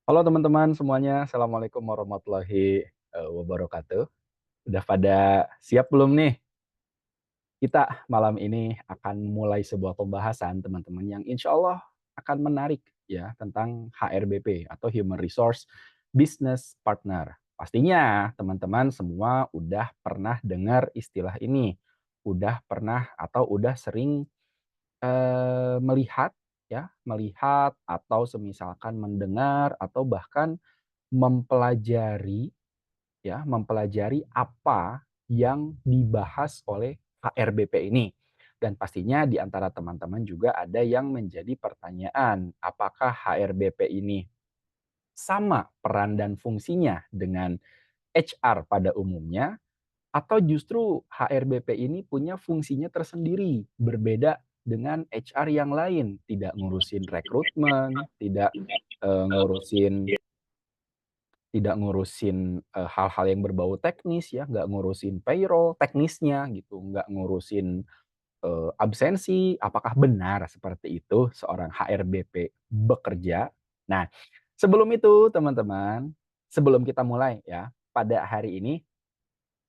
Halo teman-teman semuanya, Assalamualaikum warahmatullahi wabarakatuh. Udah pada siap belum nih? Kita malam ini akan mulai sebuah pembahasan teman-teman yang insya Allah akan menarik ya tentang HRBP atau Human Resource Business Partner. Pastinya teman-teman semua udah pernah dengar istilah ini, udah pernah atau udah sering melihat ya, melihat atau semisalkan mendengar atau bahkan mempelajari ya, mempelajari apa yang dibahas oleh HRBP ini. Dan pastinya di antara teman-teman juga ada yang menjadi pertanyaan, apakah HRBP ini sama peran dan fungsinya dengan HR pada umumnya atau justru HRBP ini punya fungsinya tersendiri, berbeda dengan HR yang lain, tidak ngurusin rekrutmen, ngurusin hal-hal yang berbau teknis ya, nggak ngurusin payroll teknisnya gitu, nggak ngurusin, absensi. Apakah benar seperti itu seorang HRBP bekerja? Nah, sebelum itu teman-teman, sebelum kita mulai ya, pada hari ini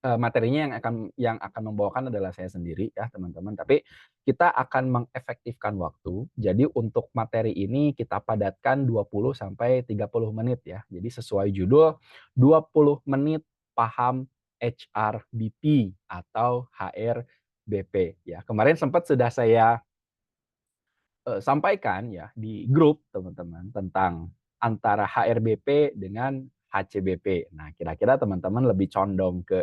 materinya yang akan membawakan adalah saya sendiri ya teman-teman, tapi kita akan mengefektifkan waktu. Jadi untuk materi ini kita padatkan 20 sampai 30 menit ya. Jadi sesuai judul 20 menit paham HRBP atau HRBP ya. Kemarin sempat sudah saya sampaikan ya di grup teman-teman tentang antara HRBP dengan HCBP. Nah, kira-kira teman-teman lebih condong ke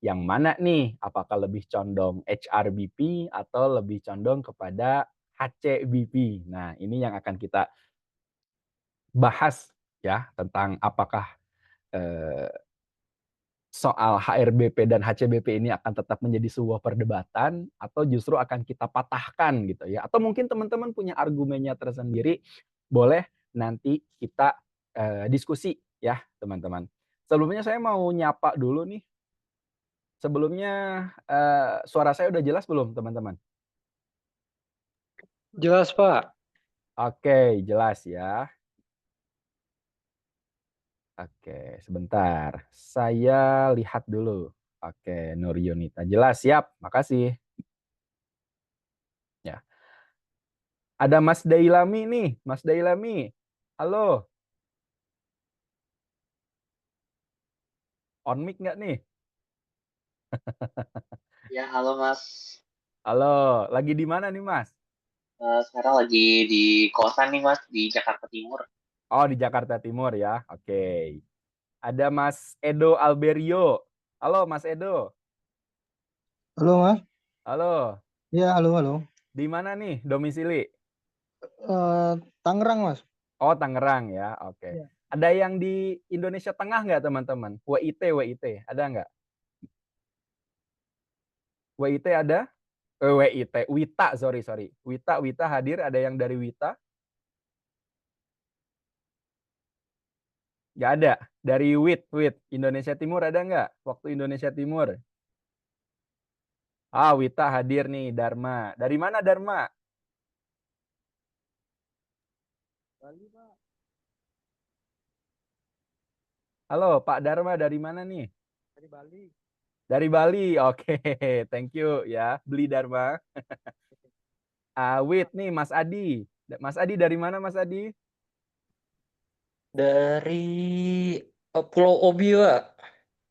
yang mana nih? Apakah lebih condong HRBP atau lebih condong kepada HCBP? Nah, ini yang akan kita bahas ya tentang apakah eh, soal HRBP dan HCBP ini akan tetap menjadi sebuah perdebatan atau justru akan kita patahkan gitu ya. Atau mungkin teman-teman punya argumennya tersendiri, boleh nanti kita diskusi ya teman-teman. Sebelumnya saya mau nyapa dulu nih. Sebelumnya suara saya udah jelas belum teman-teman? Jelas, Pak. Oke, jelas ya. Oke, sebentar. Saya lihat dulu. Oke, Nur Yunita. Jelas, siap. Makasih. Ya. Ada Mas Dailami nih, Mas Dailami. Halo, on mic nggak nih? Ya, halo Mas. Halo, lagi di mana nih Mas? Sekarang lagi di kosan nih Mas, di Jakarta Timur. Oh di Jakarta Timur ya, oke. Ada Mas Edo Alberio. Halo Mas Edo, Halo, Mas. halo. Iya, halo halo. Di mana nih domisili? Tangerang, Mas. Oh Tangerang ya, oke. Iya. Ada yang di Indonesia Tengah nggak teman-teman? WIT, ada nggak? WIT ada? WIT, Wita, sorry. Wita hadir, ada yang dari Wita? Nggak ada. Dari WIT, Indonesia Timur ada nggak? Waktu Indonesia Timur. Ah, Wita hadir nih, Dharma. Dari mana Dharma? Bali, Pak. Halo, Pak Dharma dari mana nih? Dari Bali. Dari Bali. Oke, thank you ya, Beli Dharma. Wit nih, Mas Adi. Mas Adi dari mana Mas Adi? Dari Pulau Obi, Pak.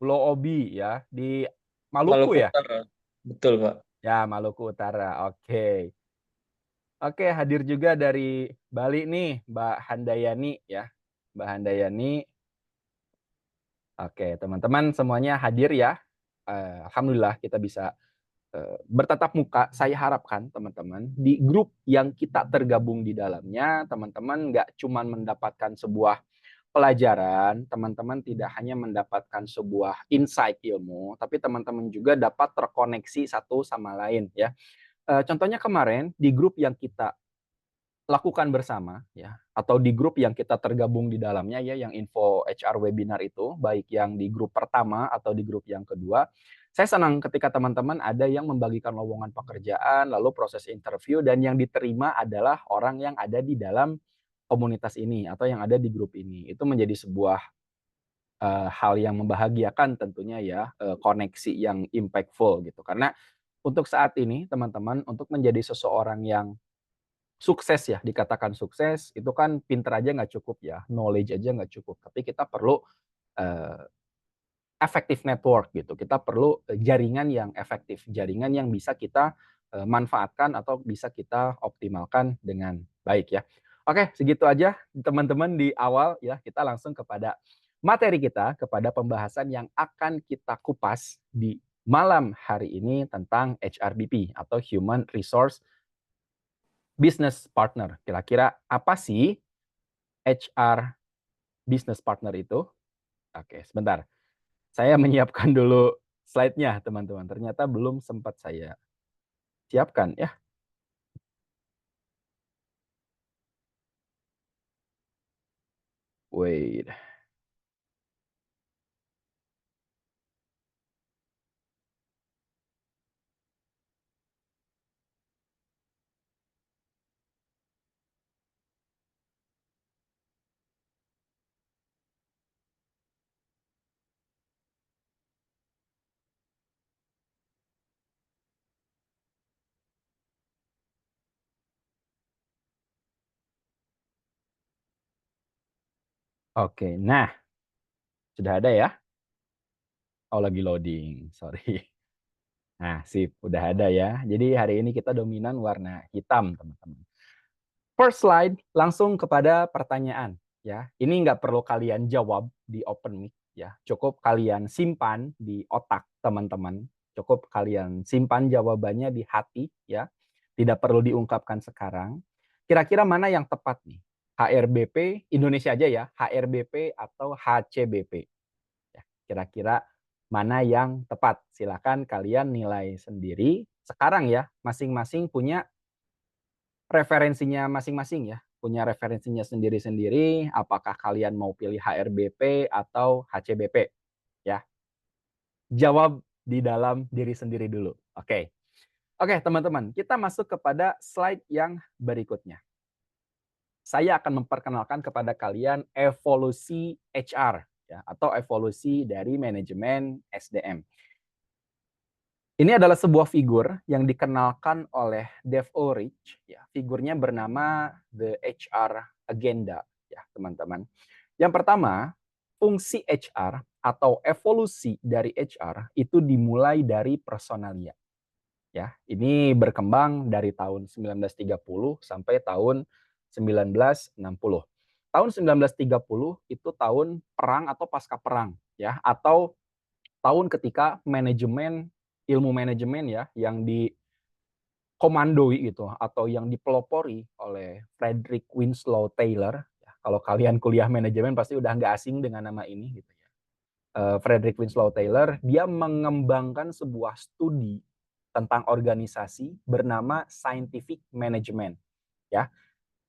Pulau Obi ya, di Maluku Maluku ya? Utara. Betul, Pak. Ya, Maluku Utara. Oke. Oke, hadir juga dari Bali nih, Mbak Handayani ya. Mbak Handayani. Oke, teman-teman semuanya hadir ya. Alhamdulillah kita bisa bertatap muka. Saya harapkan teman-teman di grup yang kita tergabung di dalamnya, teman-teman nggak cuma mendapatkan sebuah pelajaran, teman-teman tidak hanya mendapatkan sebuah insight ilmu, tapi teman-teman juga dapat terkoneksi satu sama lain ya. Contohnya kemarin di grup yang kita lakukan bersama ya, atau di grup yang kita tergabung di dalamnya ya, yang info HR webinar itu, baik yang di grup pertama atau di grup yang kedua, saya senang ketika teman-teman ada yang membagikan lowongan pekerjaan, lalu proses interview, dan yang diterima adalah orang yang ada di dalam komunitas ini atau yang ada di grup ini. Itu menjadi sebuah hal yang membahagiakan tentunya ya, koneksi yang impactful gitu. Karena untuk saat ini teman-teman, untuk menjadi seseorang yang sukses ya, dikatakan sukses, itu kan pinter aja nggak cukup ya, knowledge aja nggak cukup, tapi kita perlu, eee, effective network gitu. Kita perlu, jaringan yang efektif, jaringan yang bisa kita, manfaatkan atau bisa kita optimalkan dengan baik ya. Oke, segitu aja teman-teman di awal ya, kita langsung kepada materi kita, kepada pembahasan yang akan kita kupas di malam hari ini tentang HRBP atau Human Resource Business Partner. Kira-kira apa sih HR Business Partner itu? Oke, sebentar. Saya menyiapkan dulu slide-nya, teman-teman. Ternyata belum sempat saya siapkan ya. Wait. Oke, nah sudah ada ya? Oh, lagi loading, sorry. Nah, sip, udah ada ya. Jadi hari ini kita dominan warna hitam, teman-teman. First slide, langsung kepada pertanyaan ya. Ini nggak perlu kalian jawab di open mic ya. Cukup kalian simpan di otak teman-teman. Cukup kalian simpan jawabannya di hati ya. Tidak perlu diungkapkan sekarang. Kira-kira mana yang tepat nih? HRBP Indonesia aja ya, HRBP atau HCBP? Ya, kira-kira mana yang tepat? Silakan kalian nilai sendiri. Sekarang ya, masing-masing punya referensinya masing-masing ya, punya referensinya sendiri-sendiri, apakah kalian mau pilih HRBP atau HCBP, ya. Jawab di dalam diri sendiri dulu, oke. Oke, teman-teman, kita masuk kepada slide yang berikutnya. Saya akan memperkenalkan kepada kalian evolusi HR, ya, atau evolusi dari manajemen SDM. Ini adalah sebuah figur yang dikenalkan oleh Dave Ulrich, ya. Figurnya bernama The HR Agenda, ya teman-teman. Yang pertama, fungsi HR atau evolusi dari HR itu dimulai dari personalia. Ya, ini berkembang dari tahun 1930 sampai tahun 1960. Tahun 1930 itu tahun perang atau pasca perang, ya, atau tahun ketika ilmu manajemen ya yang dikomandoi gitu atau yang dipelopori oleh Frederick Winslow Taylor. Ya, kalau kalian kuliah manajemen pasti udah nggak asing dengan nama ini gitu ya. Frederick Winslow Taylor dia mengembangkan sebuah studi tentang organisasi bernama scientific management ya.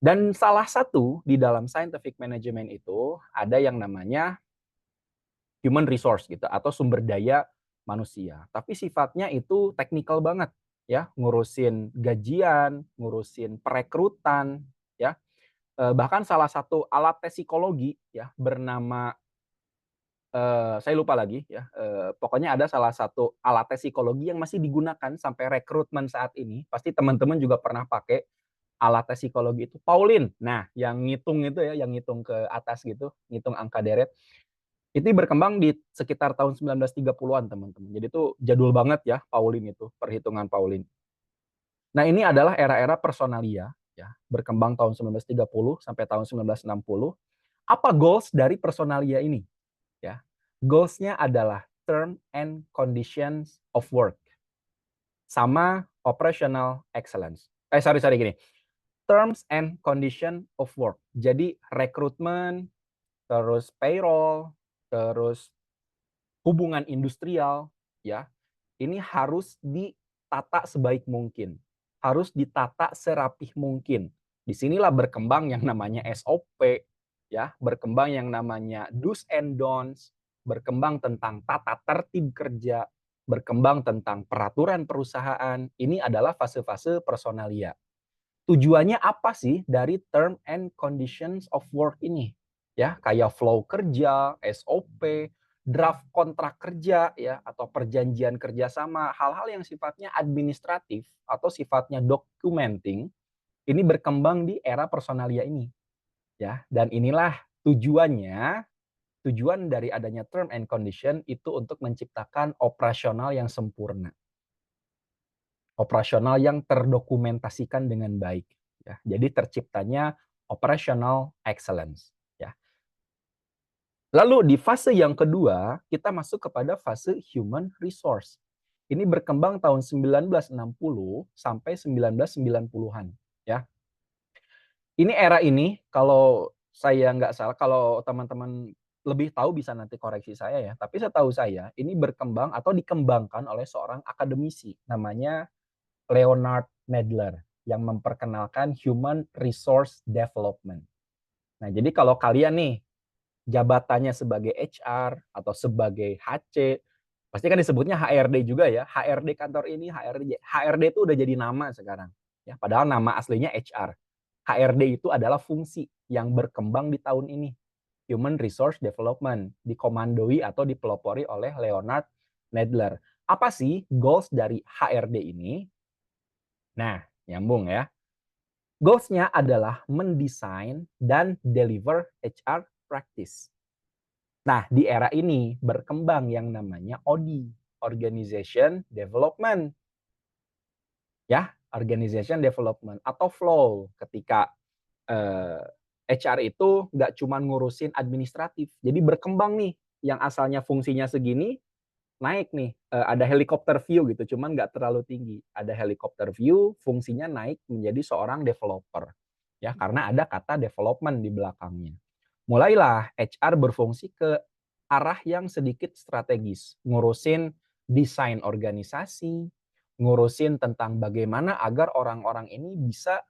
Dan salah satu di dalam scientific management itu ada yang namanya human resource gitu atau sumber daya manusia. Tapi sifatnya itu teknikal banget ya, ngurusin gajian, ngurusin perekrutan ya. Bahkan salah satu alat tes psikologi ya bernama saya lupa lagi ya, pokoknya ada salah satu alat tes psikologi yang masih digunakan sampai rekrutmen saat ini. Pasti teman-teman juga pernah pakai alat tes psikologi itu, Pauline. Nah, yang ngitung itu ya, yang ngitung ke atas gitu, ngitung angka deret. Itu berkembang di sekitar tahun 1930-an, teman-teman. Jadi itu jadul banget ya, Pauline itu, perhitungan Pauline. Nah, ini adalah era-era personalia, ya, berkembang tahun 1930 sampai tahun 1960. Apa goals dari personalia ini? Ya, goals-nya adalah term and conditions of work, sama operational excellence. Sorry gini, terms and condition of work. Jadi rekrutmen, terus payroll, terus hubungan industrial, ya, ini harus ditata sebaik mungkin, harus ditata serapih mungkin. Disinilah berkembang yang namanya SOP, ya, berkembang yang namanya do's and don'ts, berkembang tentang tata tertib kerja, berkembang tentang peraturan perusahaan. Ini adalah fase-fase personalia. tujuannya apa sih dari term and conditions of work ini? Ya, kayak flow kerja, SOP, draft kontrak kerja ya atau perjanjian kerjasama, hal-hal yang sifatnya administratif atau sifatnya documenting ini berkembang di era personalia ini ya. Dan inilah tujuan dari adanya term and condition itu untuk menciptakan operasional yang sempurna. Operasional yang terdokumentasikan dengan baik ya. Jadi terciptanya operational excellence ya. Lalu di fase yang kedua, kita masuk kepada fase human resource. Ini berkembang tahun 1960 sampai 1990-an ya. Ini era ini kalau saya nggak salah, kalau teman-teman lebih tahu bisa nanti koreksi saya ya. Tapi setahu saya ini berkembang atau dikembangkan oleh seorang akademisi namanya Leonard Nadler yang memperkenalkan human resource development. Nah, jadi kalau kalian nih jabatannya sebagai HR atau sebagai HC, pasti kan disebutnya HRD juga ya. HRD kantor ini, HRD itu udah jadi nama sekarang. Ya, padahal nama aslinya HR. HRD itu adalah fungsi yang berkembang di tahun ini. Human Resource Development, dikomandoi atau dipelopori oleh Leonard Nadler. Apa sih goals dari HRD ini? Nah, nyambung ya. Goals-nya adalah mendesain dan deliver HR practice. Nah, di era ini berkembang yang namanya OD, Organization Development. Ya, Organization Development atau flow ketika HR itu nggak cuma ngurusin administratif. Jadi berkembang nih, yang asalnya fungsinya segini, naik nih, ada helikopter view gitu, cuman nggak terlalu tinggi. Ada helikopter view, fungsinya naik menjadi seorang developer. Ya, karena ada kata development di belakangnya. Mulailah HR berfungsi ke arah yang sedikit strategis, ngurusin desain organisasi, ngurusin tentang bagaimana agar orang-orang ini bisa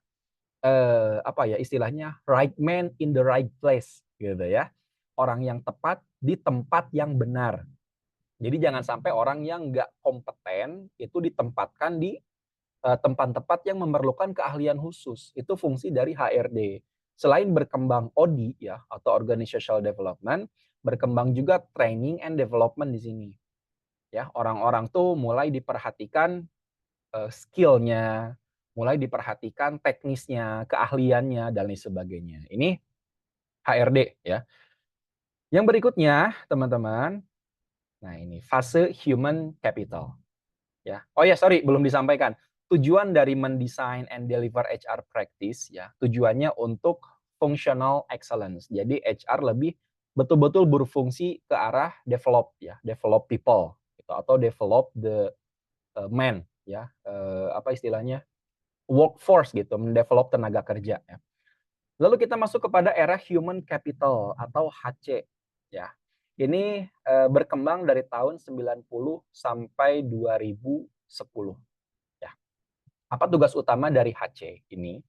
istilahnya right man in the right place gitu ya. Orang yang tepat di tempat yang benar. Jadi jangan sampai orang yang nggak kompeten itu ditempatkan di tempat-tempat yang memerlukan keahlian khusus. Itu fungsi dari HRD. Selain berkembang OD ya atau organizational development, berkembang juga training and development di sini. Ya, orang-orang tuh mulai diperhatikan skill-nya, mulai diperhatikan teknisnya, keahliannya dan lain sebagainya. Ini HRD ya. Yang berikutnya, teman-teman, nah ini fase human capital. Ya. Oh ya, sorry, belum disampaikan. Tujuan dari mendesain and deliver HR practice ya, tujuannya untuk functional excellence. Jadi HR lebih betul-betul berfungsi ke arah develop ya, develop people gitu, atau develop the man ya, apa istilahnya? Workforce gitu, mendevelop tenaga kerja ya. Lalu kita masuk kepada era human capital atau HC ya. Ini berkembang dari tahun 90 sampai 2010 ya. Apa tugas utama dari HC ini?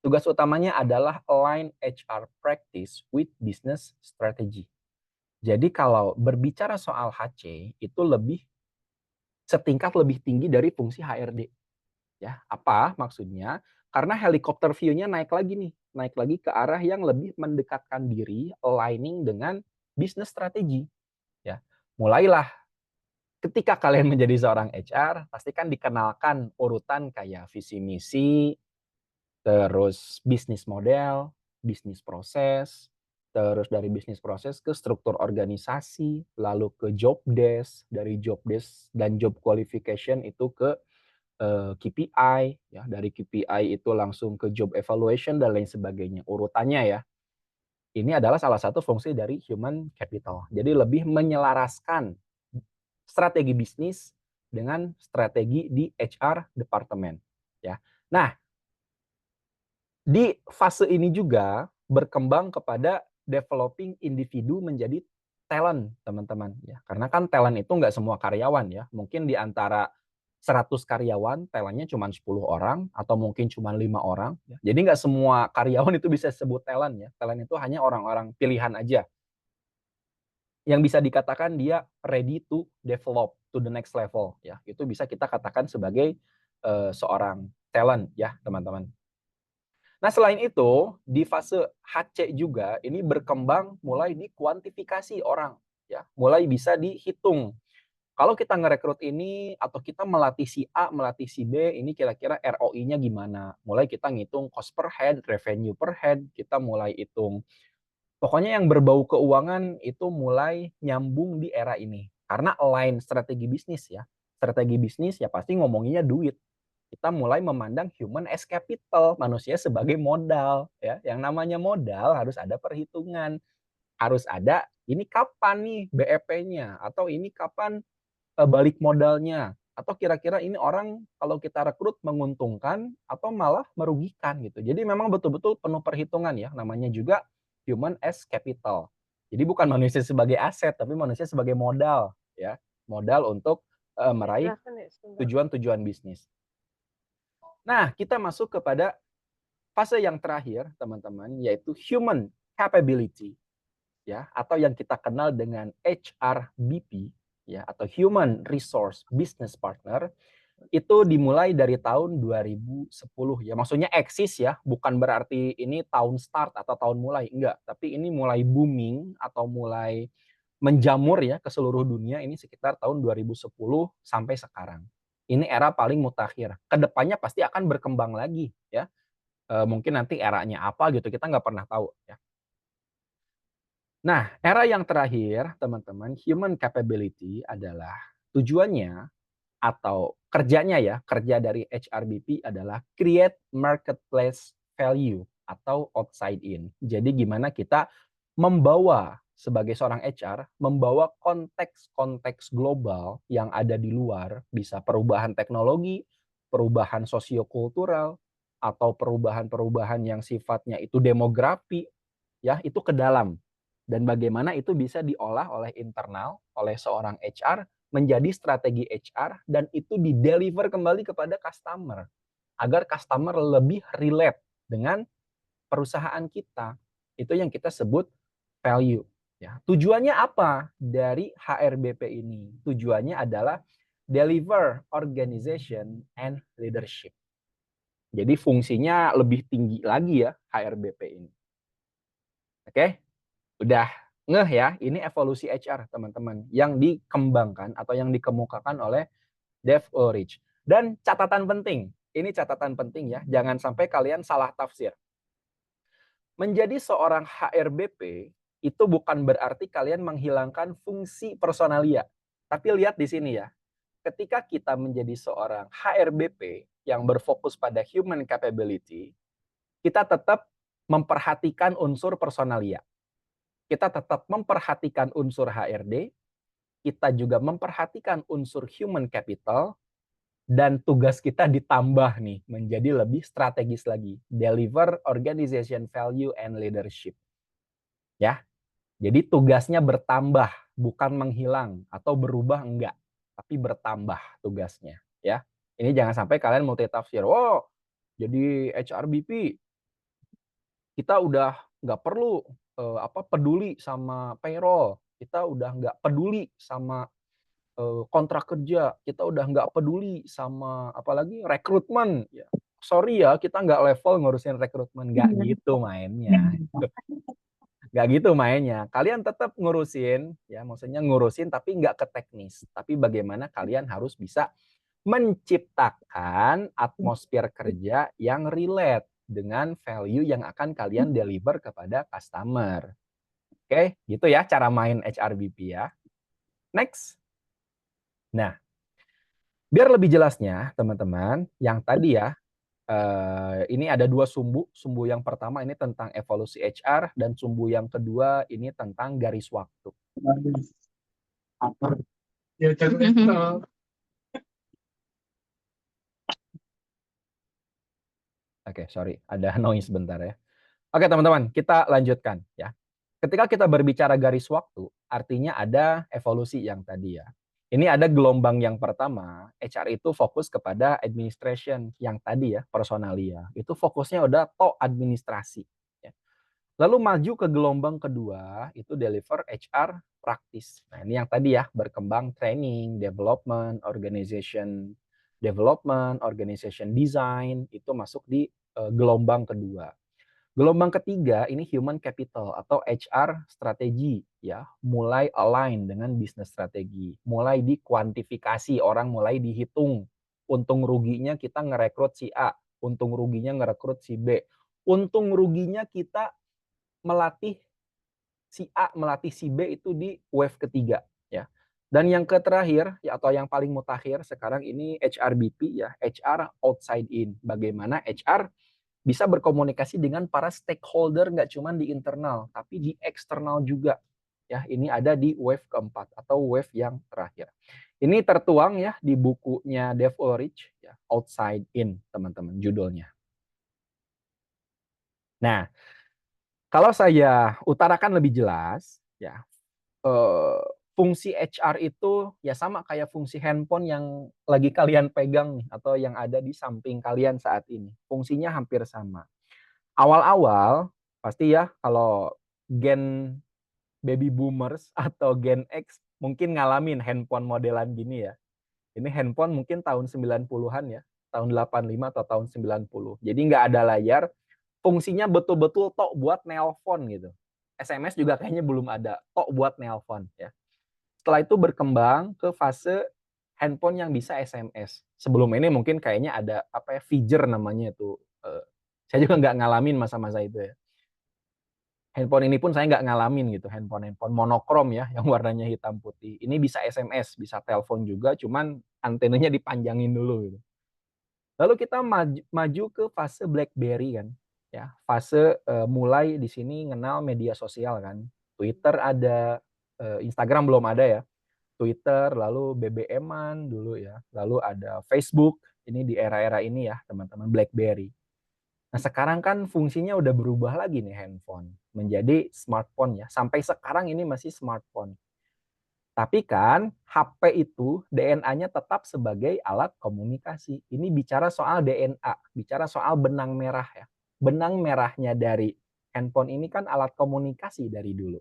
Tugas utamanya adalah align HR practice with business strategy. Jadi kalau berbicara soal HC itu setingkat lebih tinggi dari fungsi HRD. Ya, apa maksudnya? Karena helikopter view-nya naik lagi ke arah yang lebih mendekatkan diri, aligning dengan business strategi. Ya, mulailah ketika kalian menjadi seorang HR, pastikan dikenalkan urutan kayak visi misi, terus bisnis model, bisnis proses, terus dari bisnis proses ke struktur organisasi, lalu ke job desk, dari job desk dan job qualification itu ke KPI ya, dari KPI itu langsung ke job evaluation dan lain sebagainya. Urutannya ya. Ini adalah salah satu fungsi dari human capital. Jadi lebih menyelaraskan strategi bisnis dengan strategi di HR departemen ya. Nah, di fase ini juga berkembang kepada developing individu menjadi talent, teman-teman ya. Karena kan talent itu nggak semua karyawan ya. Mungkin di antara 100 karyawan, talentnya cuma 10 orang atau mungkin cuma 5 orang ya. Jadi nggak semua karyawan itu bisa disebut talent ya. Talent itu hanya orang-orang pilihan aja. Yang bisa dikatakan dia ready to develop to the next level ya. Itu bisa kita katakan sebagai seorang talent ya, teman-teman. Nah, selain itu, di fase HC juga ini berkembang mulai di kuantifikasi orang, ya, mulai bisa dihitung. Kalau kita ngerekrut ini atau kita melatih si A, melatih si B, ini kira-kira ROI-nya gimana? Mulai kita ngitung cost per head, revenue per head, kita mulai hitung. Pokoknya yang berbau keuangan itu mulai nyambung di era ini. Karena align strategi bisnis ya. Strategi bisnis ya pasti ngomonginnya duit. Kita mulai memandang human as capital, manusia sebagai modal ya. Yang namanya modal harus ada perhitungan, harus ada ini kapan nih BEP-nya atau ini kapan balik modalnya atau kira-kira ini orang kalau kita rekrut menguntungkan atau malah merugikan gitu. Jadi memang betul-betul penuh perhitungan ya, namanya juga human as capital. Jadi bukan manusia sebagai aset tapi manusia sebagai modal ya, modal untuk meraih tujuan-tujuan bisnis. Nah, kita masuk kepada fase yang terakhir, teman-teman, yaitu human capability ya, atau yang kita kenal dengan HRBP ya, atau Human Resource Business Partner. Itu dimulai dari tahun 2010 ya. Maksudnya eksis ya, bukan berarti ini tahun start atau tahun mulai, enggak, tapi ini mulai booming atau mulai menjamur ya ke seluruh dunia ini sekitar tahun 2010 sampai sekarang. Ini era paling mutakhir. Kedepannya pasti akan berkembang lagi ya. Mungkin nanti eranya apa gitu kita nggak pernah tahu ya. Nah, era yang terakhir, teman-teman, human capability adalah tujuannya atau kerjanya ya, kerja dari HRBP adalah create marketplace value atau outside in. Jadi gimana kita membawa sebagai seorang HR, membawa konteks-konteks global yang ada di luar, bisa perubahan teknologi, perubahan sosiokultural, atau perubahan-perubahan yang sifatnya itu demografi, ya, itu ke dalam. Dan bagaimana itu bisa diolah oleh internal, oleh seorang HR, menjadi strategi HR, dan itu di-deliver kembali kepada customer. Agar customer lebih relate dengan perusahaan kita. Itu yang kita sebut value. Ya. Tujuannya apa dari HRBP ini? Tujuannya adalah deliver organization and leadership. Jadi fungsinya lebih tinggi lagi ya HRBP ini. Oke? Udah ngeh ya, ini evolusi HR teman-teman yang dikembangkan atau yang dikemukakan oleh Dave Ulrich. Dan catatan penting, ini catatan penting ya, jangan sampai kalian salah tafsir. Menjadi seorang HRBP itu bukan berarti kalian menghilangkan fungsi personalia. Tapi lihat di sini ya, ketika kita menjadi seorang HRBP yang berfokus pada human capability, kita tetap memperhatikan unsur personalia. Kita tetap memperhatikan unsur HRD, kita juga memperhatikan unsur human capital, dan tugas kita ditambah nih menjadi lebih strategis lagi. Deliver organization value and leadership. Ya, jadi tugasnya bertambah, bukan menghilang atau berubah enggak, tapi bertambah tugasnya. Ya, ini jangan sampai kalian multitafsir. Oh, jadi HRBP kita udah nggak perlu peduli sama payroll, kita udah nggak peduli sama kontrak kerja, kita udah nggak peduli sama apalagi rekrutmen. Ya, sorry ya, kita nggak level ngurusin rekrutmen, nggak gitu mainnya. Nggak gitu mainnya. Kalian tetap ngurusin, ya maksudnya ngurusin tapi nggak ke teknis. Tapi bagaimana kalian harus bisa menciptakan atmosfer kerja yang relate dengan value yang akan kalian deliver kepada customer. Oke, gitu ya cara main HRBP ya. Next. Nah, biar lebih jelasnya teman-teman, yang tadi ya, ini ada dua sumbu. Sumbu yang pertama ini tentang evolusi HR, dan sumbu yang kedua ini tentang garis waktu. Oke, sorry, ada noise bentar ya. Oke teman-teman, kita lanjutkan ya. Ketika kita berbicara garis waktu, artinya ada evolusi yang tadi ya. Ini ada gelombang yang pertama, HR itu fokus kepada administration yang tadi ya, personalia. Itu fokusnya udah administrasi. Ya. Lalu maju ke gelombang kedua, itu deliver HR praktis. Nah ini yang tadi ya, berkembang training, development, organization design, itu masuk di gelombang kedua. Gelombang ketiga ini human capital atau HR strategi ya, mulai align dengan bisnis strategi, mulai dikuantifikasi, orang mulai dihitung untung ruginya kita ngerekrut si A, untung ruginya ngerekrut si B, untung ruginya kita melatih si A melatih si B itu di wave ketiga ya. Dan yang terakhir ya, atau yang paling mutakhir sekarang ini HRBP ya, HR outside in. Bagaimana HR bisa berkomunikasi dengan para stakeholder nggak cuma di internal tapi di eksternal juga. Ya, ini ada di wave keempat atau wave yang terakhir. Ini tertuang ya di bukunya Dave Ulrich ya, Outside In, teman-teman, judulnya. Nah, kalau saya utarakan lebih jelas ya, fungsi HR itu ya sama kayak fungsi handphone yang lagi kalian pegang nih atau yang ada di samping kalian saat ini. Fungsinya hampir sama. Awal-awal pasti ya kalau gen baby boomers atau gen X mungkin ngalamin handphone modelan gini ya. Ini handphone mungkin tahun 90-an ya, tahun 85 atau tahun 90. Jadi nggak ada layar, fungsinya betul-betul tok buat nelpon gitu. SMS juga kayaknya belum ada, tok buat nelpon ya. Setelah itu berkembang ke fase handphone yang bisa SMS. Sebelum ini mungkin kayaknya ada apa ya, feature namanya itu. Saya juga nggak ngalamin masa-masa itu ya. Handphone ini pun saya nggak ngalamin gitu, handphone monokrom ya, yang warnanya hitam putih. Ini bisa SMS, bisa telepon juga, cuman antenanya dipanjangin dulu gitu. Lalu kita maju ke fase BlackBerry kan, ya, fase mulai di sini kenal media sosial kan, Twitter ada, Instagram belum ada ya, Twitter, lalu BBM-an dulu ya, lalu ada Facebook, ini di era-era ini ya teman-teman, BlackBerry. Nah sekarang kan fungsinya udah berubah lagi nih handphone, menjadi smartphone ya, sampai sekarang ini masih smartphone. Tapi kan HP itu DNA-nya tetap sebagai alat komunikasi. Ini bicara soal DNA, bicara soal benang merah ya. Benang merahnya dari handphone ini kan alat komunikasi dari dulu.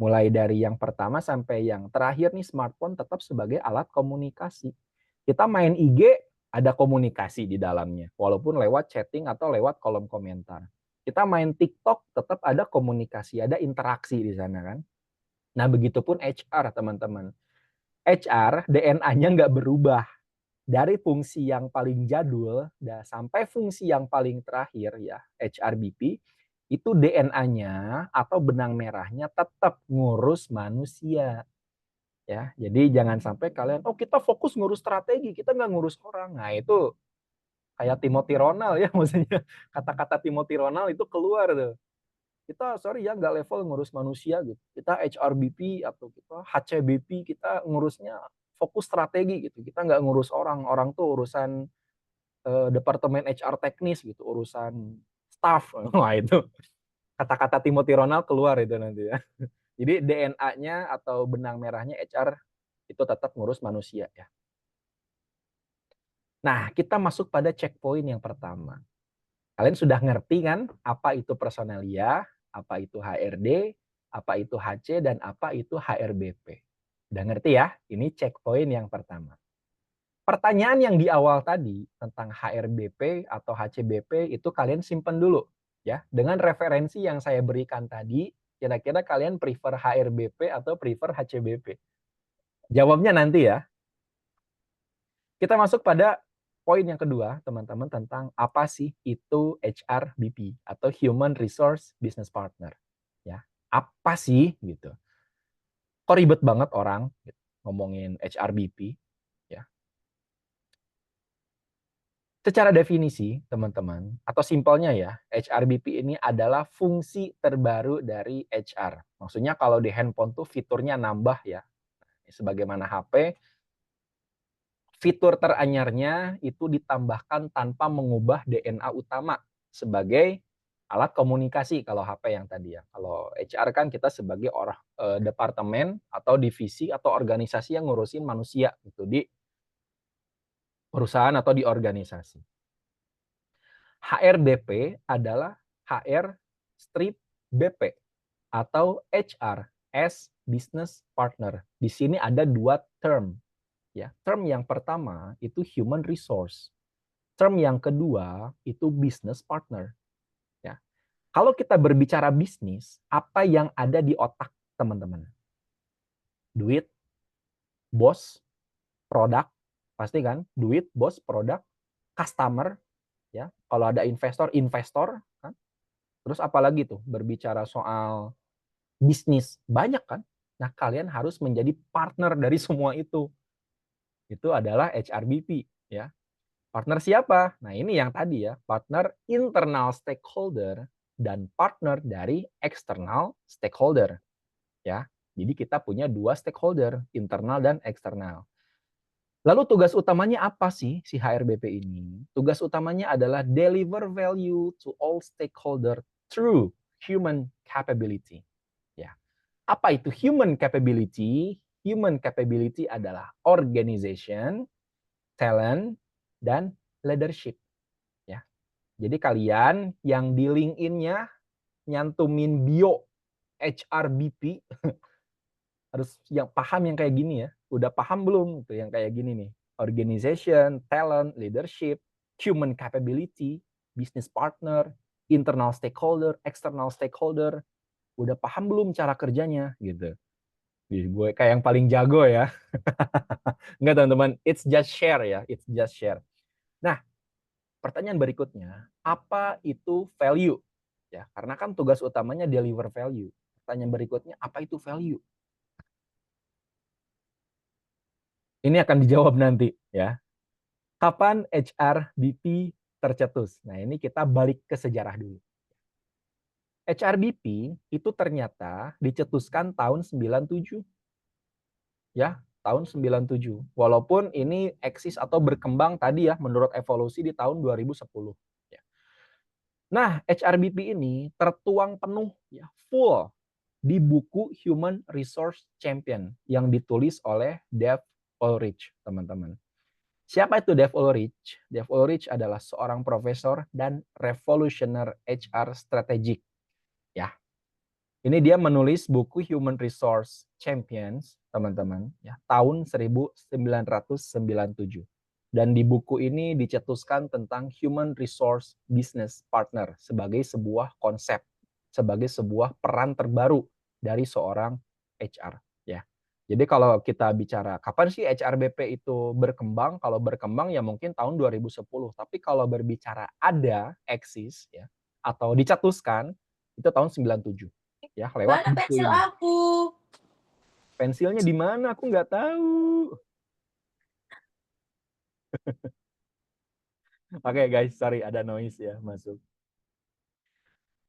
Mulai dari yang pertama sampai yang terakhir nih, smartphone tetap sebagai alat komunikasi. Kita main IG, ada komunikasi di dalamnya, walaupun lewat chatting atau lewat kolom komentar. Kita main TikTok, tetap ada komunikasi, ada interaksi di sana kan. Nah, begitupun HR, teman-teman. HR, DNA-nya nggak berubah. Dari fungsi yang paling jadul sampai fungsi yang paling terakhir ya, HRBP, itu DNA-nya atau benang merahnya tetap ngurus manusia. Ya, jadi jangan sampai kalian, oh kita fokus ngurus strategi, kita nggak ngurus orang. Nah itu kayak Timothy Ronald ya, maksudnya kata-kata Timothy Ronald itu keluar tuh. Kita sorry ya nggak level ngurus manusia gitu. Kita HRBP atau kita HCBP, kita ngurusnya fokus strategi gitu. Kita nggak ngurus orang. Orang tuh urusan departemen HR teknis gitu, urusan staff. Wah itu kata-kata Timothy Ronald keluar itu nanti ya. Jadi DNA-nya atau benang merahnya HR itu tetap ngurus manusia ya. Nah, kita masuk pada checkpoint yang pertama. Kalian sudah ngerti kan apa itu personalia, apa itu HRD, apa itu HC, dan apa itu HRBP. Udah ngerti ya? Ini checkpoint yang pertama. Pertanyaan yang di awal tadi tentang HRBP atau HCBP itu kalian simpen dulu ya. Dengan referensi yang saya berikan tadi, kira-kira kalian prefer HRBP atau prefer HCBP? Jawabnya nanti ya. Kita masuk pada poin yang kedua, teman-teman, tentang apa sih itu HRBP atau Human Resource Business Partner. Ya, apa sih gitu? Kok ribet banget orang gitu, ngomongin HRBP? Ya. Secara definisi, teman-teman, atau simpelnya ya, HRBP ini adalah fungsi terbaru dari HR. Maksudnya kalau di handphone tuh fiturnya nambah ya. Sebagaimana HP, fitur teranyarnya itu ditambahkan tanpa mengubah DNA utama sebagai alat komunikasi kalau HP yang tadi ya. Kalau HR kan kita sebagai orang departemen atau divisi atau organisasi yang ngurusin manusia gitu di perusahaan atau di organisasi. HRBP adalah HR strip BP atau HR as business partner. Di sini ada dua term. Ya, term yang pertama itu human resource. Term yang kedua itu business partner. Ya. Kalau kita berbicara bisnis, apa yang ada di otak teman-teman? Duit, bos, produk, pasti kan? Duit, bos, produk, customer, ya. Kalau ada investor, kan? Terus apalagi tuh berbicara soal bisnis, banyak kan? Nah, kalian harus menjadi partner dari semua itu. Itu adalah HRBP, ya. Partner siapa? Nah, ini yang tadi ya, partner internal stakeholder dan partner dari external stakeholder, ya. Jadi kita punya 2 stakeholder, internal dan eksternal. Lalu tugas utamanya apa sih si HRBP ini? Tugas utamanya adalah deliver value to all stakeholder through human capability. Ya. Apa itu human capability? Human capability adalah organization, talent, dan leadership. Ya. Jadi kalian yang di LinkedIn-nya nyantumin bio HRBP harus yang paham yang kayak gini ya. Udah paham belum tuh yang kayak gini nih? Organization, talent, leadership, human capability, business partner, internal stakeholder, external stakeholder. Udah paham belum cara kerjanya gitu. Gue kayak yang paling jago ya. Enggak teman-teman, it's just share ya, it's just share. Nah, pertanyaan berikutnya, apa itu value? Ya, karena kan tugas utamanya deliver value. Pertanyaan berikutnya, apa itu value? Ini akan dijawab nanti ya. Kapan HRBP tercetus? Nah, ini kita balik ke sejarah dulu. HRBP itu ternyata dicetuskan tahun 97. Ya, tahun 97. Walaupun ini eksis atau berkembang tadi ya menurut evolusi di tahun 2010. Ya. Nah, HRBP ini tertuang penuh ya, full di buku Human Resource Champion yang ditulis oleh Dave Ulrich, teman-teman. Siapa itu Dave Ulrich? Dave Ulrich adalah seorang profesor dan revolusioner HR strategik. Ya. Ini dia menulis buku Human Resource Champions, teman-teman, ya, tahun 1997. Dan di buku ini dicetuskan tentang Human Resource Business Partner sebagai sebuah konsep, sebagai sebuah peran terbaru dari seorang HR. Ya. Jadi kalau kita bicara kapan sih HRBP itu berkembang, kalau berkembang ya mungkin tahun 2010. Tapi kalau berbicara ada, eksis, ya, atau dicetuskan, itu tahun 97. Ya, lewat Mana buku pensil ini. aku? Pensilnya di mana? Aku nggak tahu. Oke guys, sorry ada noise ya masuk.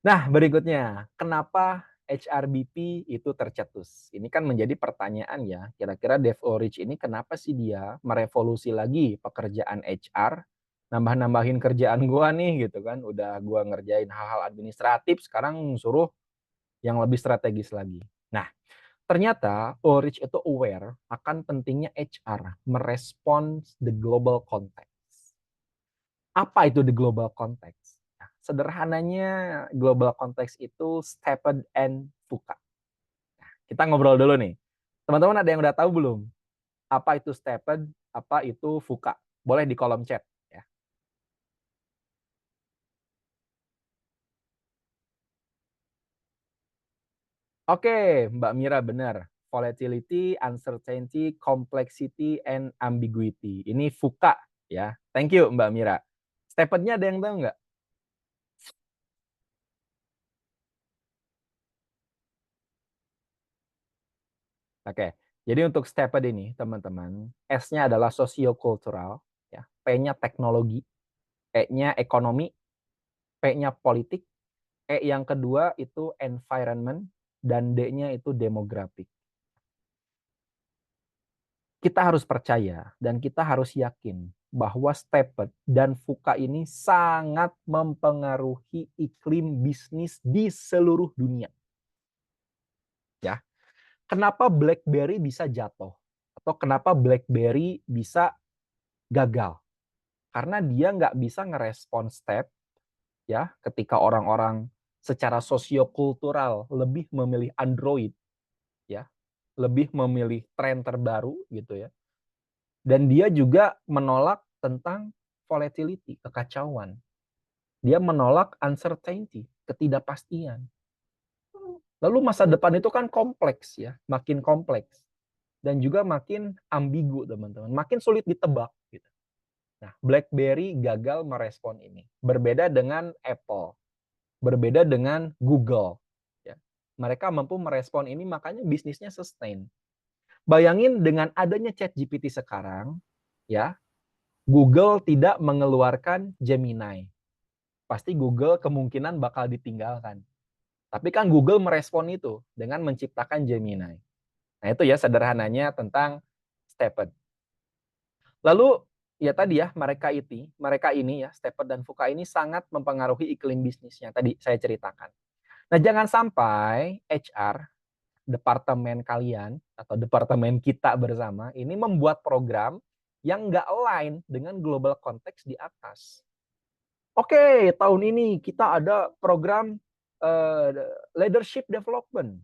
Nah, berikutnya, kenapa HRBP itu tercetus? Ini kan menjadi pertanyaan ya. Kira-kira Dave Ulrich ini kenapa sih dia merevolusi lagi pekerjaan HR? Nambah-nambahin kerjaan gua nih gitu kan. Udah gua ngerjain hal-hal administratif, sekarang suruh yang lebih strategis lagi. Nah, ternyata Ulrich itu aware akan pentingnya HR merespons the global context. Apa itu the global context? Nah, sederhananya global context itu Stephen and VUCA. Nah, kita ngobrol dulu nih. Teman-teman ada yang udah tahu belum? Apa itu Stephen, apa itu VUCA? Boleh di kolom chat. Ya. Oke, Mbak Mira benar. Volatility, uncertainty, complexity, and ambiguity. Ini VUCA ya. Thank you Mbak Mira. Stephen-nya ada yang tahu nggak? Oke, jadi untuk Stephen ini teman-teman, S-nya adalah sosiokultural, ya. P-nya teknologi, E-nya ekonomi, P-nya politik, E yang kedua itu environment, dan D-nya itu demografik. Kita harus percaya dan kita harus yakin bahwa Stephen dan VUCA ini sangat mempengaruhi iklim bisnis di seluruh dunia. Ya. Kenapa BlackBerry bisa jatuh? Atau kenapa BlackBerry bisa gagal? Karena dia nggak bisa ngerespon step, ya, ketika orang-orang secara sosiokultural lebih memilih Android, ya, lebih memilih tren terbaru gitu ya. Dan dia juga menolak tentang volatility, kekacauan. Dia menolak uncertainty, ketidakpastian. Lalu masa depan itu kan kompleks ya, makin kompleks. Dan juga makin ambigu, teman-teman. Makin sulit ditebak. Gitu. Nah, BlackBerry gagal merespon ini. Berbeda dengan Apple. Berbeda dengan Google. Ya. Mereka mampu merespon ini, makanya bisnisnya sustain. Bayangin dengan adanya ChatGPT sekarang, ya, Google tidak mengeluarkan Gemini. Pasti Google kemungkinan bakal ditinggalkan. Tapi kan Google merespon itu dengan menciptakan Gemini. Nah itu ya sederhananya tentang Stephen. Lalu ya tadi ya mereka ini ya Stephen dan Fuka ini sangat mempengaruhi iklim bisnisnya tadi saya ceritakan. Nah jangan sampai HR departemen kalian atau departemen kita bersama ini membuat program yang nggak align dengan global konteks di atas. Oke, tahun ini kita ada program leadership development.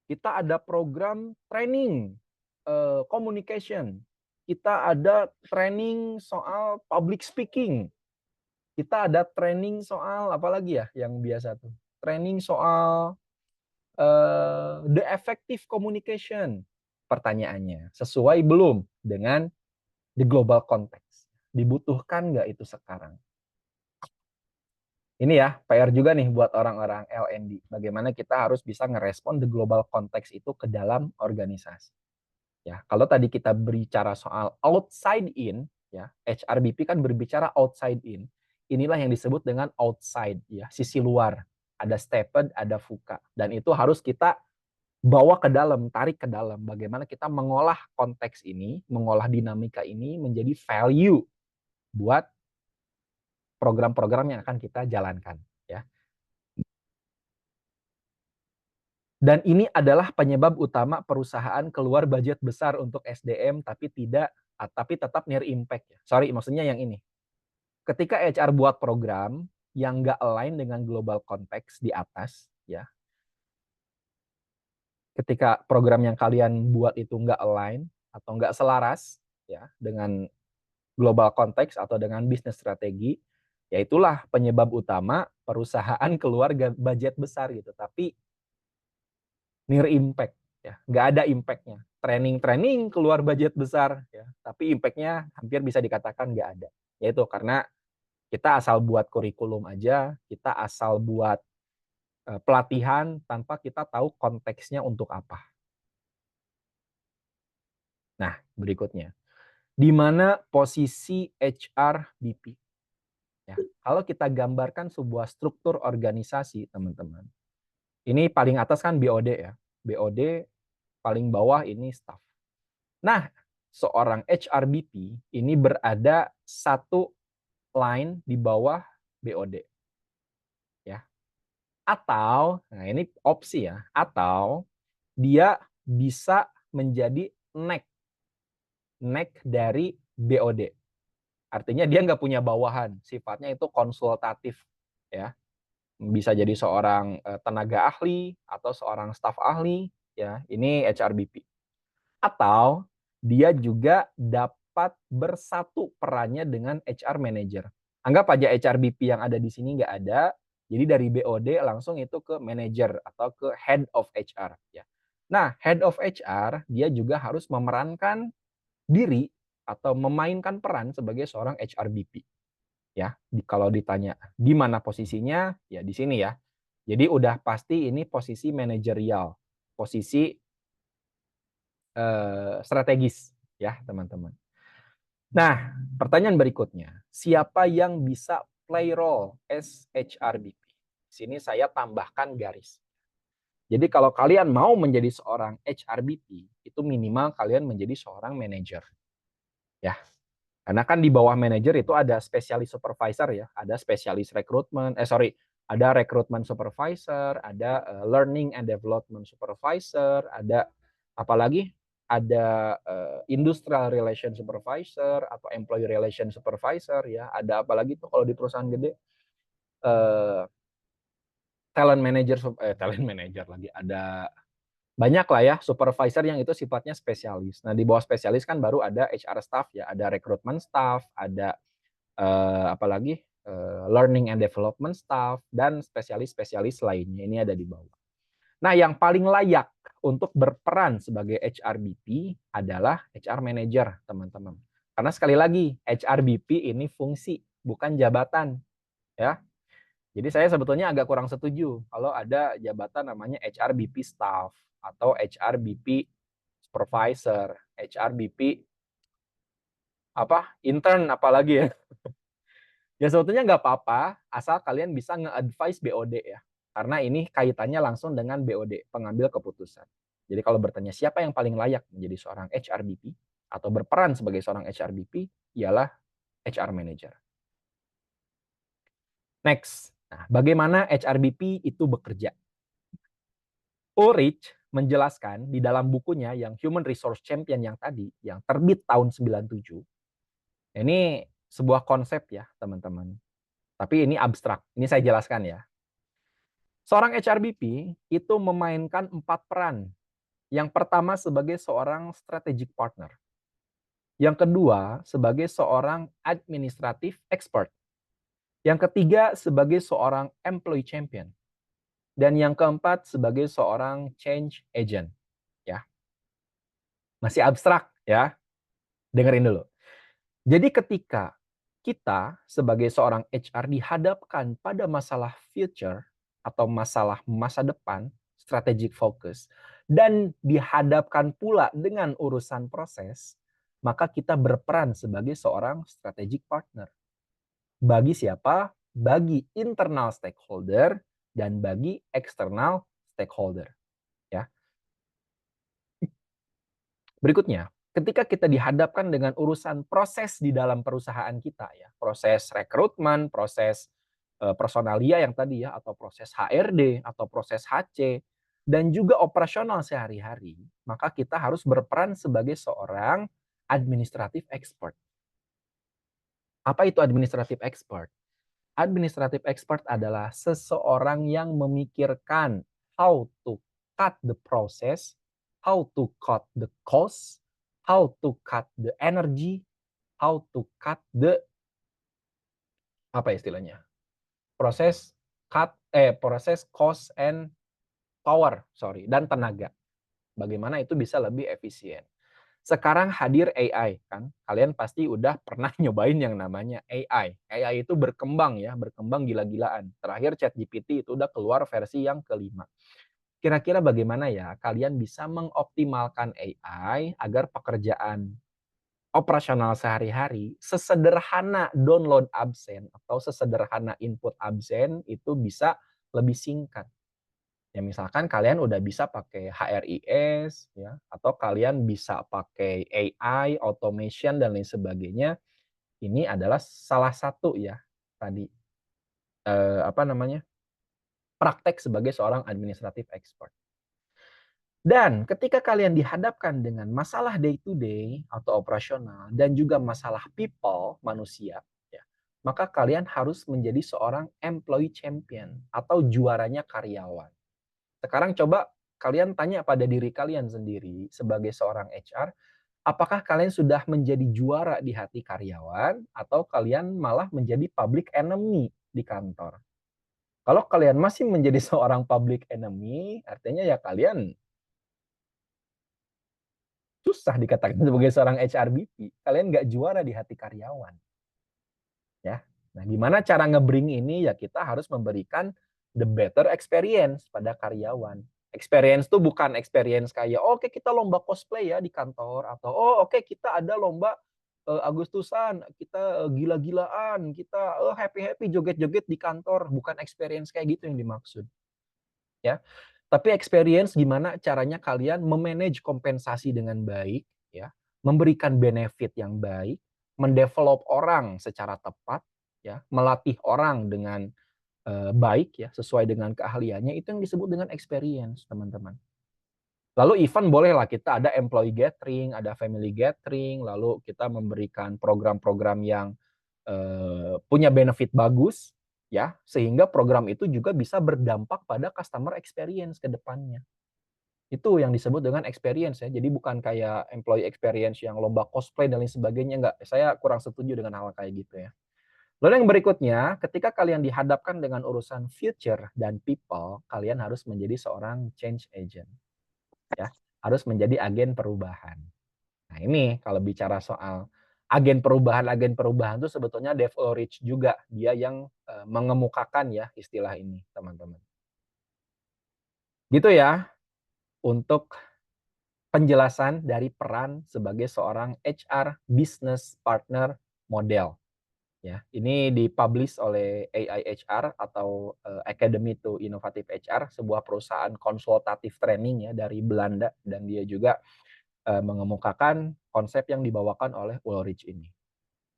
Kita ada program training communication. Kita ada training soal public speaking. Kita ada training soal apa lagi ya yang biasa tuh? Training soal the effective communication. Pertanyaannya, sesuai belum dengan the global context? Dibutuhkan nggak itu sekarang? Ini ya, PR juga nih buat orang-orang L&D. Bagaimana kita harus bisa ngerespon the global context itu ke dalam organisasi. Ya, kalau tadi kita berbicara soal outside in, ya, HRBP kan berbicara outside in. Inilah yang disebut dengan outside, ya, sisi luar. Ada Stephen, ada Fuka. Dan itu harus kita bawa ke dalam, tarik ke dalam. Bagaimana kita mengolah konteks ini, mengolah dinamika ini menjadi value buat program-program yang akan kita jalankan. Ya. Dan ini adalah penyebab utama perusahaan keluar budget besar untuk SDM tapi tetap near impact. Sorry, maksudnya yang ini. Ketika HR buat program yang nggak align dengan global konteks di atas, ya. Ketika program yang kalian buat itu nggak align atau nggak selaras, ya, dengan global konteks atau dengan bisnis strategi, ya itulah penyebab utama perusahaan keluar budget besar gitu. Tapi near impact, ya, nggak ada impactnya. Training keluar budget besar, ya, tapi impactnya hampir bisa dikatakan nggak ada. Yaitu karena kita asal buat kurikulum aja, kita asal buat pelatihan tanpa kita tahu konteksnya untuk apa. Nah, berikutnya, di mana posisi HRBP? Ya, kalau kita gambarkan sebuah struktur organisasi, teman-teman, ini paling atas kan BOD ya, BOD paling bawah ini staff. Nah, seorang HRBP ini berada satu line di bawah BOD. Ya. Atau, nah ini opsi ya, atau dia bisa menjadi neck dari BOD. Artinya dia nggak punya bawahan, sifatnya itu konsultatif. Ya. Bisa jadi seorang tenaga ahli atau seorang staf ahli, ya. Ini HRBP. Atau dia juga dapat bersatu perannya dengan HR manager. Anggap aja HRBP yang ada di sini nggak ada, jadi dari BOD langsung itu ke manager atau ke head of HR. Ya. Nah, head of HR dia juga harus memerankan diri atau memainkan peran sebagai seorang HRBP. Ya, kalau ditanya di mana posisinya, ya di sini ya. Jadi udah pasti ini posisi manajerial, posisi strategis ya teman-teman. Nah, pertanyaan berikutnya, siapa yang bisa play role as HRBP? Sini saya tambahkan garis. Jadi kalau kalian mau menjadi seorang HRBP, itu minimal kalian menjadi seorang manajer. Ya. Karena kan di bawah manajer itu ada spesialis supervisor ya, ada spesialis rekrutmen, ada rekrutmen supervisor, ada learning and development supervisor, ada apalagi ada industrial relation supervisor atau employee relation supervisor ya, ada apalagi tuh kalau di perusahaan gede talent manager lagi, ada banyak lah ya supervisor yang itu sifatnya spesialis. Nah di bawah spesialis kan baru ada HR staff ya, ada rekrutmen staff, ada apalagi learning and development staff, dan spesialis-spesialis lainnya. Ini ada di bawah. Nah, yang paling layak untuk berperan sebagai HRBP adalah HR manager, teman-teman. Karena sekali lagi, HRBP ini fungsi, bukan jabatan. Ya. Jadi saya sebetulnya agak kurang setuju kalau ada jabatan namanya HRBP staff atau HRBP supervisor, HRBP intern apalagi ya. Ya sebetulnya nggak apa-apa, asal kalian bisa nge-advise BOD ya. Karena ini kaitannya langsung dengan BOD, pengambil keputusan. Jadi kalau bertanya siapa yang paling layak menjadi seorang HRBP atau berperan sebagai seorang HRBP, ialah HR manager. Next, nah, bagaimana HRBP itu bekerja? Ulrich menjelaskan di dalam bukunya yang Human Resource Champion yang tadi, yang terbit tahun 97. Ini sebuah konsep ya, teman-teman. Tapi ini abstrak. Ini saya jelaskan ya. Seorang HRBP itu memainkan 4 peran. Yang pertama sebagai seorang strategic partner. Yang kedua sebagai seorang administrative expert. Yang ketiga sebagai seorang employee champion. Dan yang keempat sebagai seorang change agent. Ya. Masih abstrak ya. Dengerin dulu. Jadi ketika kita sebagai seorang HR dihadapkan pada masalah future atau masalah masa depan, strategic focus, dan dihadapkan pula dengan urusan proses, maka kita berperan sebagai seorang strategic partner. Bagi siapa? Bagi internal stakeholder dan bagi external stakeholder. Ya. Berikutnya, ketika kita dihadapkan dengan urusan proses di dalam perusahaan kita ya, proses rekrutmen, proses personalia yang tadi ya, atau proses HRD atau proses HC, dan juga operasional sehari-hari, maka kita harus berperan sebagai seorang administrative expert. Apa itu administrative expert? Administrative expert adalah seseorang yang memikirkan how to cut the process, how to cut the cost, how to cut the energy, how to cut the istilahnya? Proses cost and power, dan tenaga. Bagaimana itu bisa lebih efisien. Sekarang hadir AI kan. Kalian pasti udah pernah nyobain yang namanya AI. AI itu berkembang ya, berkembang gila-gilaan. Terakhir ChatGPT itu udah keluar versi yang kelima. Kira-kira bagaimana ya kalian bisa mengoptimalkan AI agar pekerjaan operasional sehari-hari sesederhana download absen atau sesederhana input absen itu bisa lebih singkat. Ya misalkan kalian udah bisa pakai HRIS ya, atau kalian bisa pakai AI, automation dan lain sebagainya. Ini adalah salah satu ya tadi praktek sebagai seorang administrative expert. Dan ketika kalian dihadapkan dengan masalah day to day atau operasional dan juga masalah people, manusia, ya, maka kalian harus menjadi seorang employee champion atau juaranya karyawan. Sekarang coba kalian tanya pada diri kalian sendiri sebagai seorang HR, apakah kalian sudah menjadi juara di hati karyawan atau kalian malah menjadi public enemy di kantor? Kalau kalian masih menjadi seorang public enemy, artinya ya kalian susah dikatakan sebagai seorang HRBP. Kalian nggak juara di hati karyawan. Ya. Nah, gimana cara nge-bring ini? Ya kita harus memberikan the better experience pada karyawan. Experience tuh bukan experience kayak oke kita lomba cosplay ya di kantor atau oke kita ada lomba Agustusan, kita gila-gilaan, kita happy-happy joget-joget di kantor, bukan experience kayak gitu yang dimaksud. Ya. Tapi experience gimana caranya kalian memanage kompensasi dengan baik ya, memberikan benefit yang baik, mendevelop orang secara tepat ya, melatih orang dengan baik ya, sesuai dengan keahliannya, itu yang disebut dengan experience, teman-teman. Lalu event bolehlah kita ada employee gathering, ada family gathering, lalu kita memberikan program-program yang punya benefit bagus ya, sehingga program itu juga bisa berdampak pada customer experience ke depannya. Itu yang disebut dengan experience ya. Jadi bukan kayak employee experience yang lomba cosplay dan lain sebagainya, enggak. Saya kurang setuju dengan hal kayak gitu ya. Lalu yang berikutnya, ketika kalian dihadapkan dengan urusan future dan people, kalian harus menjadi seorang change agent. Ya, harus menjadi agen perubahan. Nah, ini kalau bicara soal agen perubahan itu sebetulnya Dave Ulrich juga, dia yang mengemukakan ya istilah ini, teman-teman. Gitu ya, untuk penjelasan dari peran sebagai seorang HR business partner model. Ya, ini dipublish oleh AIHR atau Academy to Innovative HR, sebuah perusahaan konsultatif training ya dari Belanda, dan dia juga mengemukakan konsep yang dibawakan oleh Ulrich ini.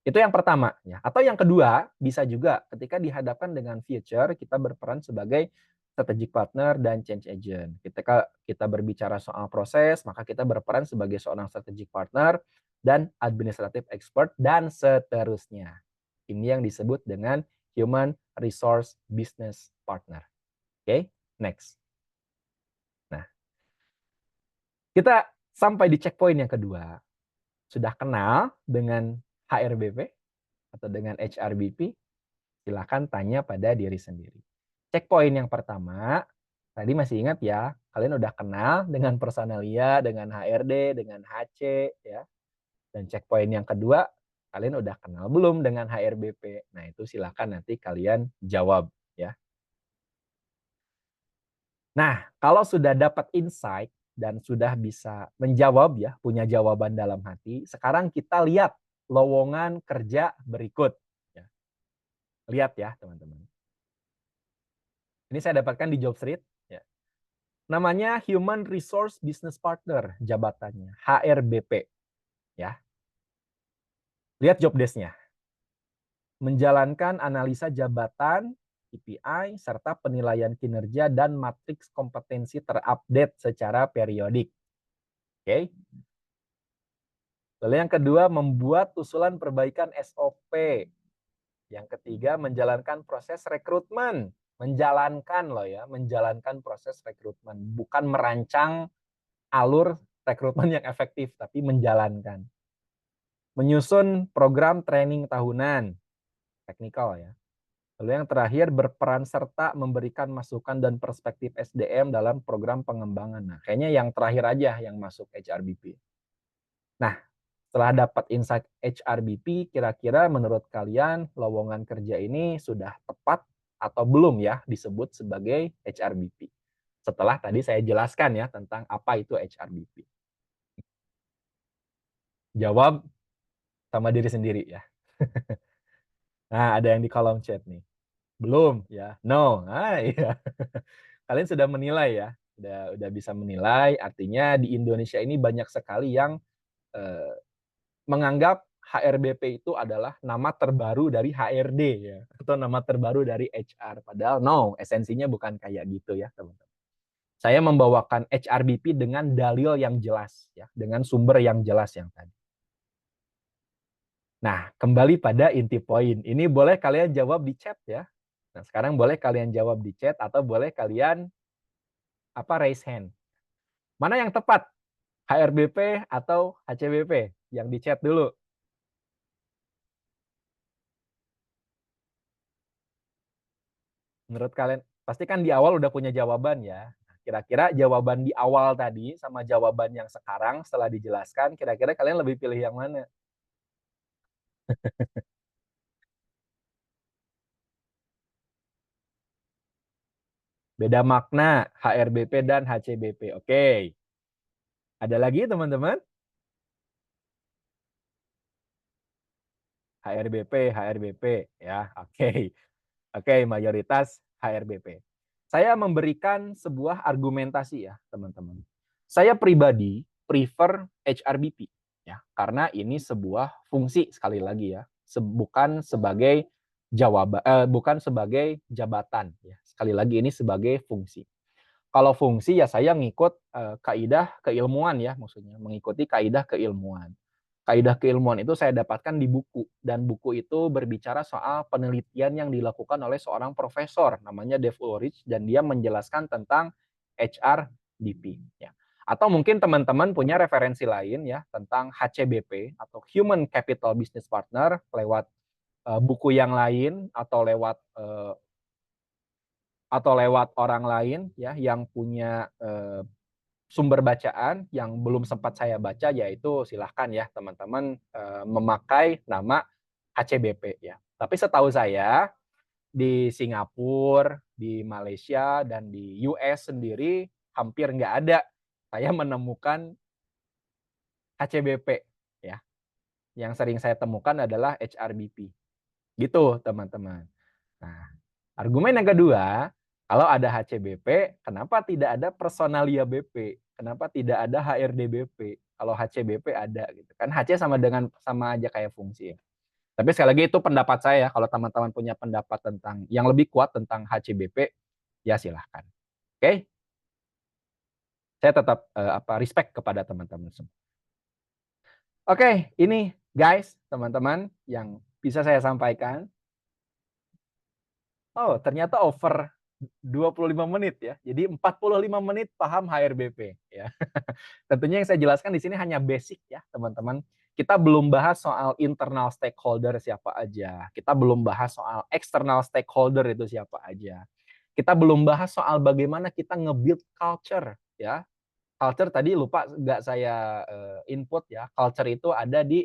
Itu yang pertama ya. Atau yang kedua, bisa juga ketika dihadapkan dengan future, kita berperan sebagai strategic partner dan change agent. Ketika kita berbicara soal proses, maka kita berperan sebagai seorang strategic partner dan administrative expert dan seterusnya. Ini yang disebut dengan human resource business partner. Oke, next. Nah, kita sampai di checkpoint yang kedua. Sudah kenal dengan HRBP atau dengan HRBP, silakan tanya pada diri sendiri. Checkpoint yang pertama, tadi masih ingat ya, kalian udah kenal dengan personalia, dengan HRD, dengan HC, ya. Dan checkpoint yang kedua, kalian udah kenal belum dengan HRBP? Nah, itu silakan nanti kalian jawab, ya. Nah, kalau sudah dapat insight dan sudah bisa menjawab ya, punya jawaban dalam hati, sekarang kita lihat lowongan kerja berikut. Ya. Lihat ya, teman-teman. Ini saya dapatkan di Jobstreet. Ya. Namanya Human Resource Business Partner, jabatannya HRBP. Ya. Lihat job desk-nya. Menjalankan analisa jabatan, KPI, serta penilaian kinerja dan matriks kompetensi terupdate secara periodik. Oke. Lalu yang kedua, membuat usulan perbaikan SOP. Yang ketiga, menjalankan proses rekrutmen. Menjalankan loh ya, menjalankan proses rekrutmen. Bukan merancang alur rekrutmen yang efektif, tapi menjalankan. Menyusun program training tahunan. Teknikal ya. Lalu yang terakhir, berperan serta memberikan masukan dan perspektif SDM dalam program pengembangan. Nah, kayaknya yang terakhir aja yang masuk HRBP. Nah, setelah dapat insight HRBP, kira-kira menurut kalian lowongan kerja ini sudah tepat atau belum ya disebut sebagai HRBP? Setelah tadi saya jelaskan ya tentang apa itu HRBP. Jawab sama diri sendiri ya. Nah, ada yang di kolom chat nih. Belum ya, no. Nah, iya. Kalian sudah menilai ya, udah bisa menilai. Artinya di Indonesia ini banyak sekali yang menganggap HRBP itu adalah nama terbaru dari HRD ya, atau nama terbaru dari HR. Padahal no, esensinya bukan kayak gitu ya, teman-teman. Saya membawakan HRBP dengan dalil yang jelas ya, dengan sumber yang jelas yang tadi. Nah, kembali pada inti poin. Ini boleh kalian jawab di chat ya. Nah, sekarang boleh kalian jawab di chat atau boleh kalian raise hand. Mana yang tepat? HRBP atau HCBP? Yang di chat dulu. Menurut kalian, pasti kan di awal udah punya jawaban ya. Kira-kira jawaban di awal tadi sama jawaban yang sekarang setelah dijelaskan, kira-kira kalian lebih pilih yang mana? Beda makna HRBP dan HCBP. Oke. Ada lagi teman-teman? HRBP ya. Oke. Oke, mayoritas HRBP. Saya memberikan sebuah argumentasi ya, teman-teman. Saya pribadi prefer HRBP ya, karena ini sebuah fungsi sekali lagi ya, bukan sebagai bukan sebagai jabatan ya. Sekali lagi ini sebagai fungsi. Kalau fungsi ya saya ngikut kaidah keilmuan ya, maksudnya mengikuti kaidah keilmuan. Kaidah keilmuan itu saya dapatkan di buku, dan buku itu berbicara soal penelitian yang dilakukan oleh seorang profesor namanya Dave Ulrich, dan dia menjelaskan tentang HRBP ya. Atau mungkin teman-teman punya referensi lain ya tentang HCBP atau Human Capital Business Partner lewat buku yang lain atau lewat orang lain ya yang punya sumber bacaan yang belum sempat saya baca, yaitu silahkan ya teman-teman memakai nama HCBP ya. Tapi setahu saya di Singapura, di Malaysia, dan di US sendiri hampir nggak ada saya menemukan HCBP ya. Yang sering saya temukan adalah HRBP. Gitu teman-teman. Nah, argumen yang kedua, kalau ada HCBP, kenapa tidak ada personalia BP? Kenapa tidak ada HRD BP? Kalau HCBP ada gitu kan. HC sama aja kayak fungsi. Tapi sekali lagi itu pendapat saya. Kalau teman-teman punya pendapat tentang yang lebih kuat tentang HCBP, ya silahkan. Oke? Saya tetap respect kepada teman-teman semua. Oke, ini guys, teman-teman yang bisa saya sampaikan. Oh, ternyata over 25 menit ya. Jadi 45 menit paham HRBP ya. Tentunya yang saya jelaskan di sini hanya basic ya, teman-teman. Kita belum bahas soal internal stakeholder siapa aja. Kita belum bahas soal external stakeholder itu siapa aja. Kita belum bahas soal bagaimana kita nge-build culture ya. Culture tadi lupa nggak saya input ya. Culture itu ada di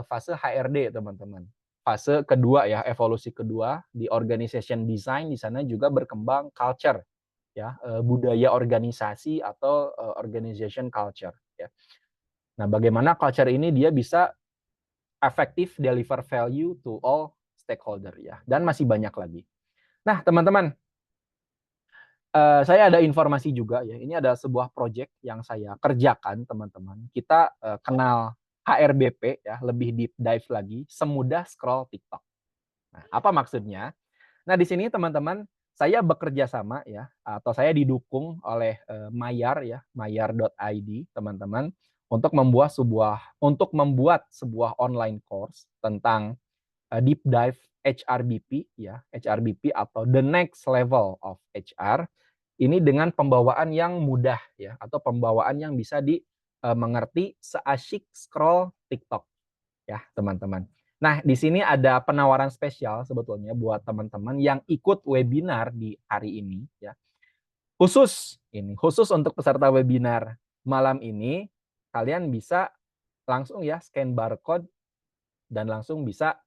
fase HRD, teman-teman. Fase kedua ya, evolusi kedua di organization design, di sana juga berkembang culture ya, budaya organisasi atau organization culture ya. Nah, bagaimana culture ini dia bisa efektif deliver value to all stakeholder ya, dan masih banyak lagi. Nah, teman-teman, saya ada informasi juga ya. Ini ada sebuah project yang saya kerjakan, teman-teman. Kita kenal HRBP ya, lebih deep dive lagi, semudah scroll TikTok. Nah, apa maksudnya? Nah, di sini teman-teman, saya bekerja sama ya, atau saya didukung oleh Mayar ya, mayar.id, teman-teman, untuk membuat sebuah online course tentang deep dive HRBP ya, HRBP atau the next level of HR. Ini dengan pembawaan yang mudah ya, atau pembawaan yang bisa dimengerti seasyik scroll TikTok ya, teman-teman. Nah, di sini ada penawaran spesial sebetulnya buat teman-teman yang ikut webinar di hari ini ya. Khusus untuk peserta webinar malam ini, kalian bisa langsung ya scan barcode dan langsung bisa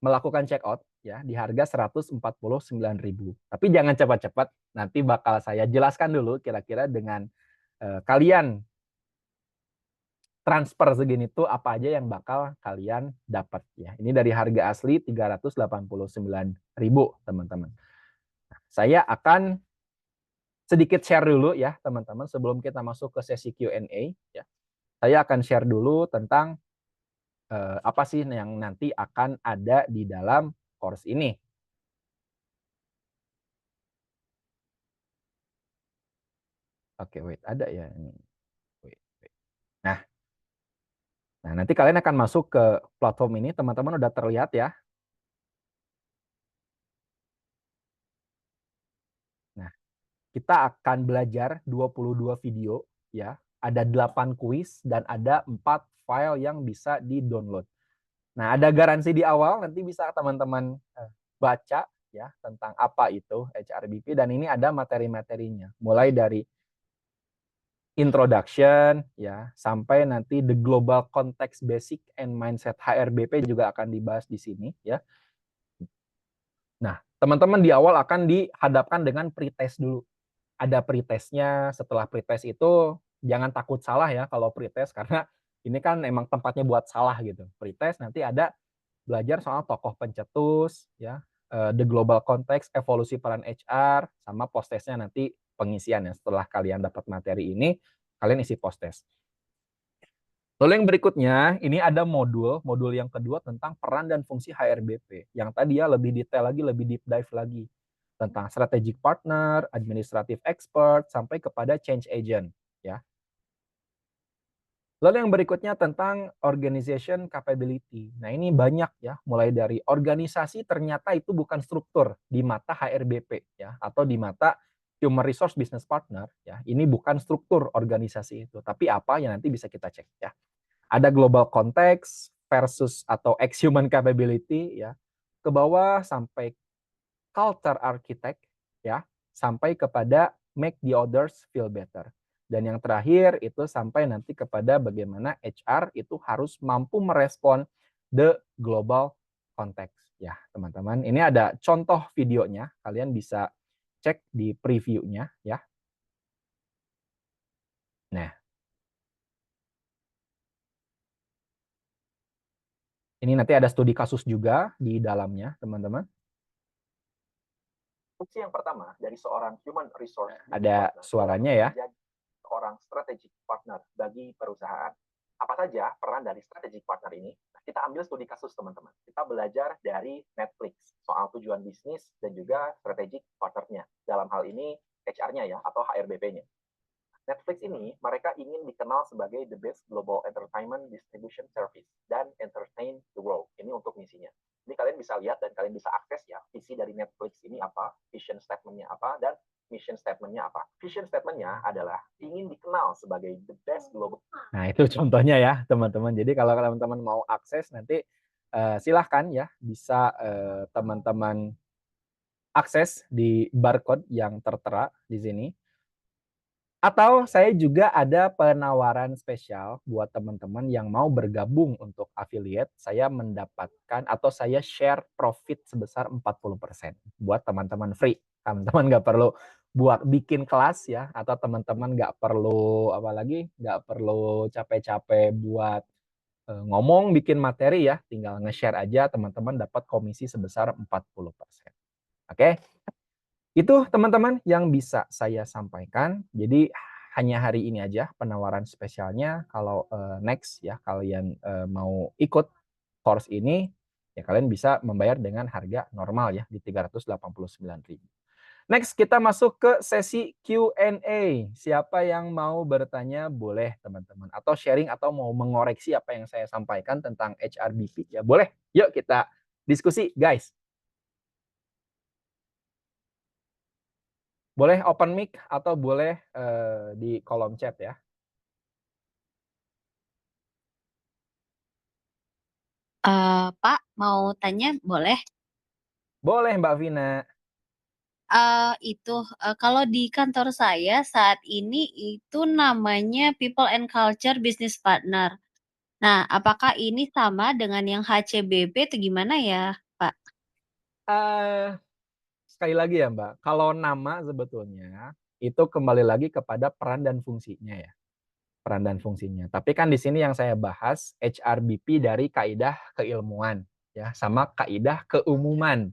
melakukan check out ya di harga 149.000. Tapi jangan cepat-cepat, nanti bakal saya jelaskan dulu kira-kira dengan kalian transfer segini tuh apa aja yang bakal kalian dapat ya. Ini dari harga asli 389.000, teman-teman. Saya akan sedikit share dulu ya, teman-teman, sebelum kita masuk ke sesi Q&A ya. Saya akan share dulu tentang apa sih yang nanti akan ada di dalam course ini. Oke, wait, ada ya ini. Wait. Nah, nanti kalian akan masuk ke platform ini, teman-teman udah terlihat ya. Nah, kita akan belajar 22 video ya. Ada 8 kuis dan ada 4 file yang bisa di-download. Nah, ada garansi di awal, nanti bisa teman-teman baca ya tentang apa itu HRBP, dan ini ada materi-materinya. Mulai dari introduction ya sampai nanti the global context basic and mindset HRBP juga akan dibahas di sini ya. Nah, teman-teman di awal akan dihadapkan dengan pretest dulu. Ada pretestnya. Setelah pretest itu jangan takut salah ya kalau pretest, karena ini kan emang tempatnya buat salah gitu. Pretest nanti ada belajar soal tokoh pencetus ya, the global context, evolusi peran HR, sama post testnya nanti pengisian ya. Setelah kalian dapat materi ini, kalian isi post test. Lalu yang berikutnya, ini ada modul yang kedua tentang peran dan fungsi HRBP. Yang tadi ya lebih detail lagi, lebih deep dive lagi. Tentang strategic partner, administrative expert, sampai kepada change agent. Ya. Lalu yang berikutnya tentang organization capability. Nah, ini banyak ya, mulai dari organisasi ternyata itu bukan struktur di mata HRBP ya, atau di mata human resource business partner ya. Ini bukan struktur organisasi itu, tapi apa yang nanti bisa kita cek ya. Ada global context versus atau ex human capability ya. ke bawah sampai culture architect ya, sampai kepada make the others feel better. Dan yang terakhir itu sampai nanti kepada bagaimana HR itu harus mampu merespon the global context. Ya, teman-teman, ini ada contoh videonya, kalian bisa cek di previewnya ya. Nah, ini nanti ada studi kasus juga di dalamnya, teman-teman. Fungsi yang pertama dari seorang human resource ada suaranya ya. Seorang strategic partner bagi perusahaan. Apa saja peran dari strategic partner ini? Nah, kita ambil studi kasus, teman-teman. Kita belajar dari Netflix soal tujuan bisnis dan juga strategic partnernya. Dalam hal ini HR-nya ya, atau HRBP-nya. Netflix ini, mereka ingin dikenal sebagai the best global entertainment distribution service dan entertain the world. Ini untuk misinya. Ini kalian bisa lihat dan kalian bisa akses ya, visi dari Netflix ini apa, vision statement-nya apa, dan mission statement-nya apa. Vision statement-nya adalah ingin dikenal sebagai the best global. Nah, itu contohnya ya, teman-teman. Jadi kalau teman-teman mau akses nanti silahkan ya, bisa teman-teman akses di barcode yang tertera di sini. Atau saya juga ada penawaran spesial buat teman-teman yang mau bergabung untuk affiliate. Saya mendapatkan atau saya share profit sebesar 40% buat teman-teman free. Teman-teman nggak perlu buat bikin kelas ya, atau teman-teman nggak perlu apalagi nggak perlu capek-capek buat ngomong bikin materi ya, tinggal nge-share aja, teman-teman dapat komisi sebesar 40%. Oke? Itu teman-teman yang bisa saya sampaikan. Jadi hanya hari ini aja penawaran spesialnya. Kalau next ya kalian mau ikut course ini, ya kalian bisa membayar dengan harga normal ya di 389.000. Next kita masuk ke sesi Q&A. Siapa yang mau bertanya boleh teman-teman, atau sharing atau mau mengoreksi apa yang saya sampaikan tentang HRBP ya boleh. Yuk kita diskusi guys. Boleh open mic atau boleh di kolom chat ya. Pak, mau tanya boleh? Boleh Mbak Vina. Kalau di kantor saya saat ini itu namanya People and Culture Business Partner. Nah, apakah ini sama dengan yang HCBP atau gimana ya, Pak? Sekali lagi ya Mbak, kalau nama sebetulnya itu kembali lagi kepada peran dan fungsinya ya. Peran dan fungsinya. Tapi kan di sini yang saya bahas HRBP dari kaidah keilmuan ya, sama kaidah keumuman.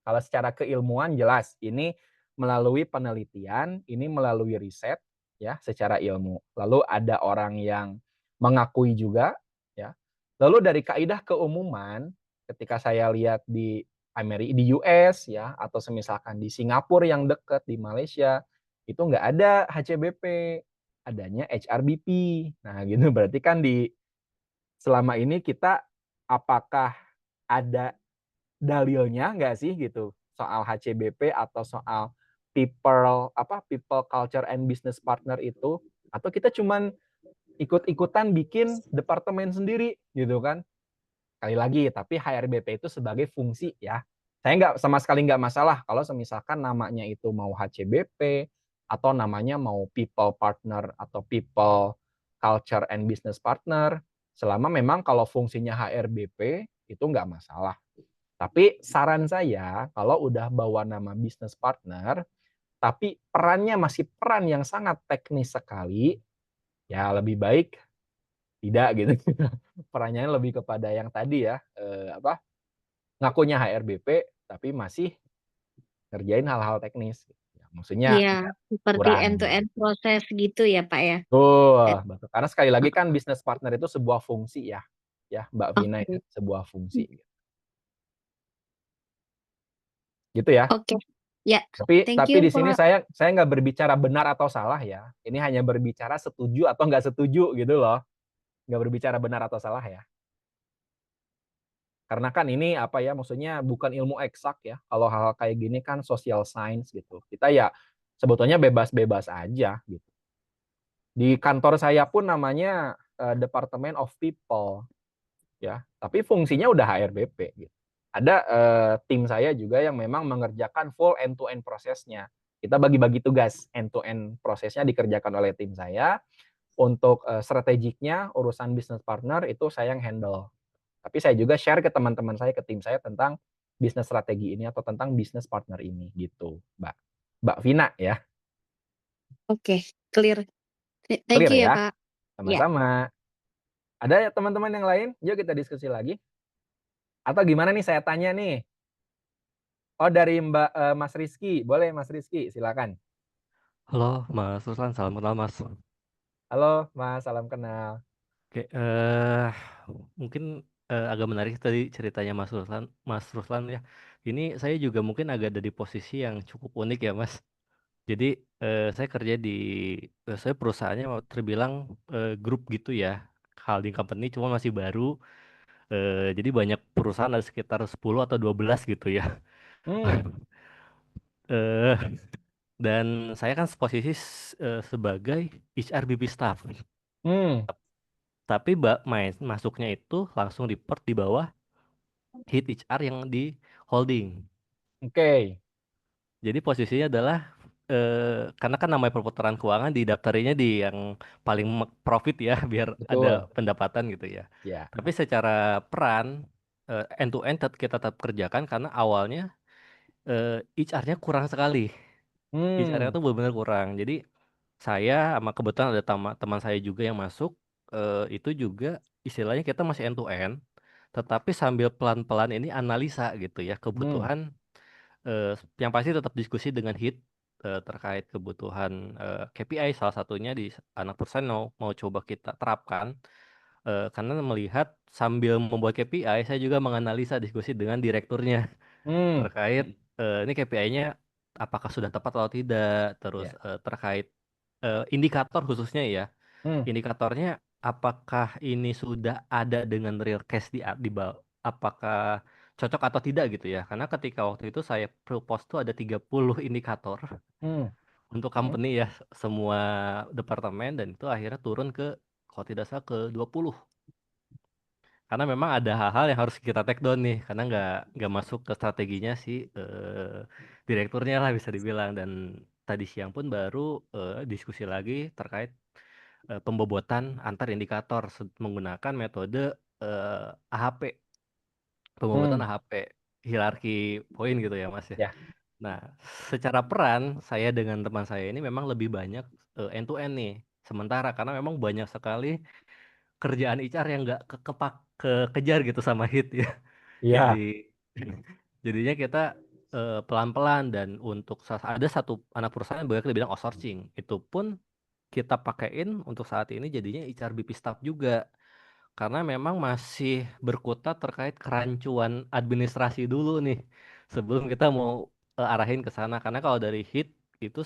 Kalau secara keilmuan jelas ini melalui penelitian, ini melalui riset ya secara ilmu. Lalu ada orang yang mengakui juga ya. Lalu dari kaidah keumuman ketika saya lihat di di US ya, atau semisalkan di Singapura yang dekat, di Malaysia itu nggak ada HCBP, adanya HRBP. Nah gitu berarti kan di selama ini kita apakah ada dalilnya nggak sih gitu soal HCBP atau soal people culture and business partner itu, atau kita cuman ikut-ikutan bikin departemen sendiri gitu kan. Sekali lagi, tapi HRBP itu sebagai fungsi ya. Saya nggak sama sekali nggak masalah kalau misalkan namanya itu mau HCBP atau namanya mau people partner atau people culture and business partner, selama memang kalau fungsinya HRBP itu nggak masalah. Tapi saran saya kalau udah bawa nama business partner, tapi perannya masih peran yang sangat teknis sekali, ya lebih baik tidak gitu. Perannya lebih kepada yang tadi ya, ngakunya HRBP tapi masih ngerjain hal-hal teknis. Ya, maksudnya Iya, seperti kurang. end-to-end proses gitu ya, Pak ya? Betul. Karena sekali lagi kan business partner itu sebuah fungsi ya, Mbak Vina ya, sebuah fungsi. Gitu ya. Oke. Ya, Tapi thank you, di sini Pak. saya nggak berbicara benar atau salah ya. Ini hanya berbicara setuju atau nggak setuju gitu loh. Nggak berbicara benar atau salah ya. Karena kan ini apa ya, maksudnya bukan ilmu eksak ya. Kalau hal-hal kayak gini kan social science gitu. Kita ya sebetulnya bebas-bebas aja gitu. Di kantor saya pun namanya Department of People ya. Tapi fungsinya udah HRBP gitu. Ada tim saya juga yang memang mengerjakan full end-to-end prosesnya. Kita bagi-bagi tugas, end-to-end prosesnya dikerjakan oleh tim saya. Untuk strategiknya, urusan business partner itu saya yang handle. Tapi saya juga share ke teman-teman saya, ke tim saya tentang bisnis strategi ini atau tentang bisnis partner ini gitu, Mbak Vina ya. Oke, clear. Thank Clear you ya, ya? Pak. Ya. Sama-sama. Ada teman-teman yang lain? Yuk kita diskusi lagi. Atau gimana nih saya tanya nih? Oh dari Mas Rizky, boleh Mas Rizky, silakan. Halo Mas Ruslan, salam kenal Mas. Halo Mas, salam kenal. Oke, mungkin agak menarik tadi ceritanya Mas Ruslan ya. Ini saya juga mungkin agak ada di posisi yang cukup unik ya Mas. Jadi saya kerja di saya perusahaannya terbilang grup gitu ya, holding company cuma masih baru. Jadi banyak perusahaan ada sekitar 10 atau 12 gitu ya. Hmm, Eh, dan saya kan posisi sebagai HRBP staff. hmm, Tapi masuknya itu langsung report di bawah head HR yang di holding. oke. Jadi posisinya adalah karena kan namanya perputaran keuangan didaftarinnya di yang paling profit ya biar ada Betul. pendapatan gitu ya. Ya. Tapi secara peran end to end kita tetap kerjakan karena awalnya HR-nya kurang sekali. HR-nya Hmm, tuh benar-benar kurang. Jadi saya sama kebetulan ada teman saya juga yang masuk itu juga istilahnya kita masih end to end tetapi sambil pelan-pelan ini analisa gitu ya hmm, kebutuhan yang pasti tetap diskusi dengan HIT terkait kebutuhan KPI salah satunya di anak perusahaan mau coba kita terapkan karena melihat sambil membuat KPI saya juga menganalisa diskusi dengan direkturnya hmm, terkait ini KPI-nya apakah sudah tepat atau tidak, terus ya. terkait indikator khususnya ya, Hmm, indikatornya apakah ini sudah ada dengan real case apakah cocok atau tidak gitu ya, karena ketika waktu itu saya propose tuh ada 30 indikator hmm, untuk hmm, company ya, semua departemen dan itu akhirnya turun ke kalau tidak salah ke 20. Karena memang ada hal-hal yang harus kita take down nih, karena nggak masuk ke strateginya si direkturnya lah bisa dibilang. Dan tadi siang pun baru diskusi lagi terkait pembobotan antar indikator menggunakan metode AHP, pembobotan hmm, AHP, hierarki poin gitu ya Mas ya. ya. Nah, secara peran saya dengan teman saya ini memang lebih banyak end to end nih. Sementara karena memang banyak sekali kerjaan HR yang nggak kekejar gitu sama hit ya. Hit di Iya. jadinya kita pelan-pelan dan untuk ada satu anak perusahaan yang banyak dibilang outsourcing. Itu pun kita pakein untuk saat ini jadinya HRBP staff juga. Karena memang masih berkutat terkait kerancuan administrasi dulu nih sebelum kita mau arahin ke sana. Karena kalau dari hit itu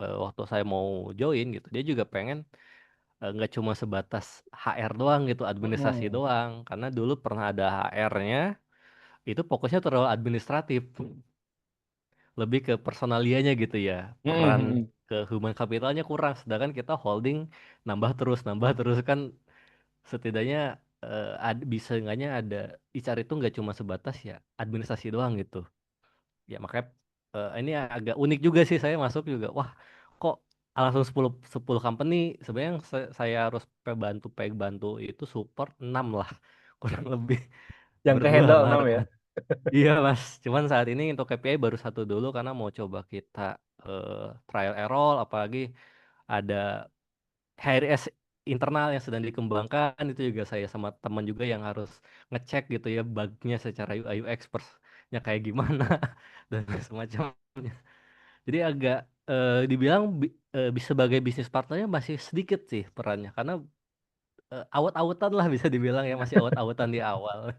waktu saya mau join gitu, dia juga pengen nggak cuma sebatas HR doang gitu, administrasi Hmm, doang. Karena dulu pernah ada HR-nya, itu fokusnya terlalu administratif, lebih ke personalianya gitu ya. hmm, Peran hmm, ke human capitalnya kurang, sedangkan kita holding nambah terus kan setidaknya bisa enggaknya ada HR itu nggak cuma sebatas ya administrasi doang gitu. Ya makanya ini agak unik juga sih saya masuk juga. Wah, kok langsung 10 company sebenarnya yang saya harus bantu itu support 6 lah kurang lebih yang ke berdua handle lah 6 ya. rekan. Iya Mas, cuman saat ini untuk KPI baru satu dulu karena mau coba kita trial error apalagi ada HRS internal yang sedang dikembangkan itu juga saya sama teman juga yang harus ngecek gitu ya bugnya secara UI UX-nya kayak gimana dan semacamnya. Jadi agak dibilang sebagai bisnis partnernya masih sedikit sih perannya karena awet-awetan lah bisa dibilang ya masih awet-awetan di awal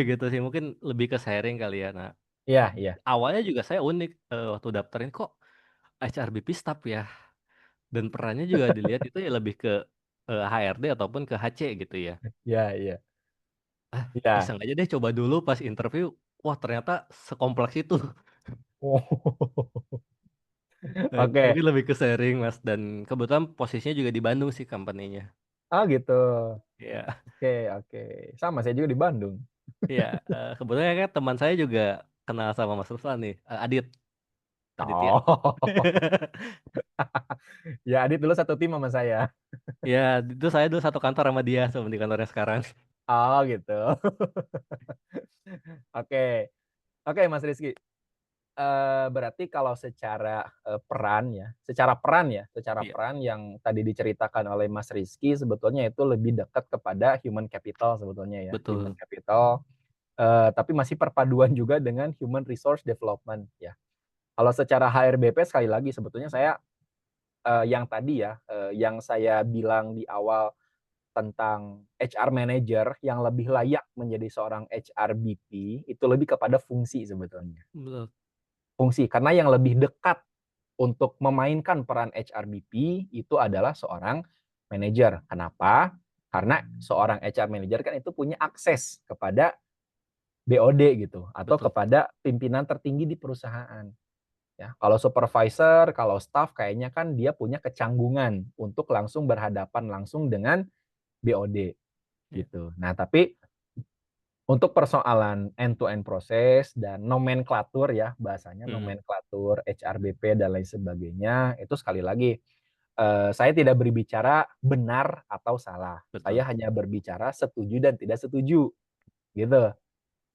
gitu sih mungkin lebih ke sharing kali ya. Nah Iya, iya. awalnya juga saya unik waktu daftarin kok HRBP staff ya dan perannya juga dilihat itu ya lebih ke HRD ataupun ke HC gitu ya. Iya, iya. Bisa Iya. aja deh coba dulu pas interview, wah ternyata sekompleks itu. Oh. Oke. Mungkin lebih ke sharing Mas dan kebetulan posisinya juga di Bandung sih company-nya. Ah gitu. Ya. Oke, oke. Sama saya juga di Bandung. Iya, kebetulan kan teman saya juga kenal sama Mas Ruslan nih, Aditya. Oh, ya Adit dulu satu tim sama saya. Ya, itu saya dulu satu kantor sama dia sebelum di kantornya sekarang. Oh gitu. Oke, oke Mas Rizky. Berarti kalau secara secara Iya, peran yang tadi diceritakan oleh Mas Rizky sebetulnya itu lebih dekat kepada human capital sebetulnya ya, human betul. capital. Tapi masih perpaduan juga dengan human resource development ya. Kalau secara HRBP sekali lagi sebetulnya saya yang tadi ya, yang saya bilang di awal tentang HR manager yang lebih layak menjadi seorang HRBP itu lebih kepada fungsi sebetulnya. Betul. Fungsi karena yang lebih dekat untuk memainkan peran HRBP itu adalah seorang manajer. Kenapa? Karena seorang HR manager kan itu punya akses kepada BOD gitu atau Betul. kepada pimpinan tertinggi di perusahaan. Ya, kalau supervisor, kalau staff kayaknya kan dia punya kecanggungan untuk langsung berhadapan langsung dengan BOD Iya. gitu. Nah, tapi untuk persoalan end to end proses dan nomenklatur ya bahasanya nomenklatur HRBP dan lain sebagainya itu sekali lagi saya tidak berbicara benar atau salah. Betul. Saya hanya berbicara setuju dan tidak setuju gitu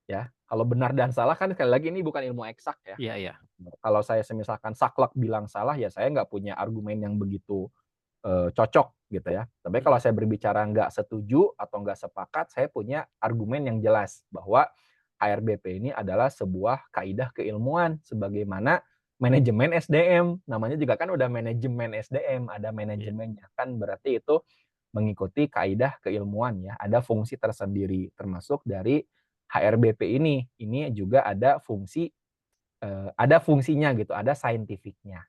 ya. Kalau benar dan salah kan sekali lagi ini bukan ilmu eksak ya. Iya, iya. Kalau saya misalkan saklek bilang salah ya saya nggak punya argumen yang begitu cocok gitu ya. Tapi kalau saya berbicara nggak setuju atau nggak sepakat, saya punya argumen yang jelas bahwa HRBP ini adalah sebuah kaidah keilmuan sebagaimana manajemen SDM. Namanya juga kan udah manajemen SDM, ada Iya. manajemennya kan berarti itu mengikuti kaidah keilmuan ya. Ada fungsi tersendiri termasuk dari HRBP ini. Ini juga ada fungsinya gitu, ada scientificnya.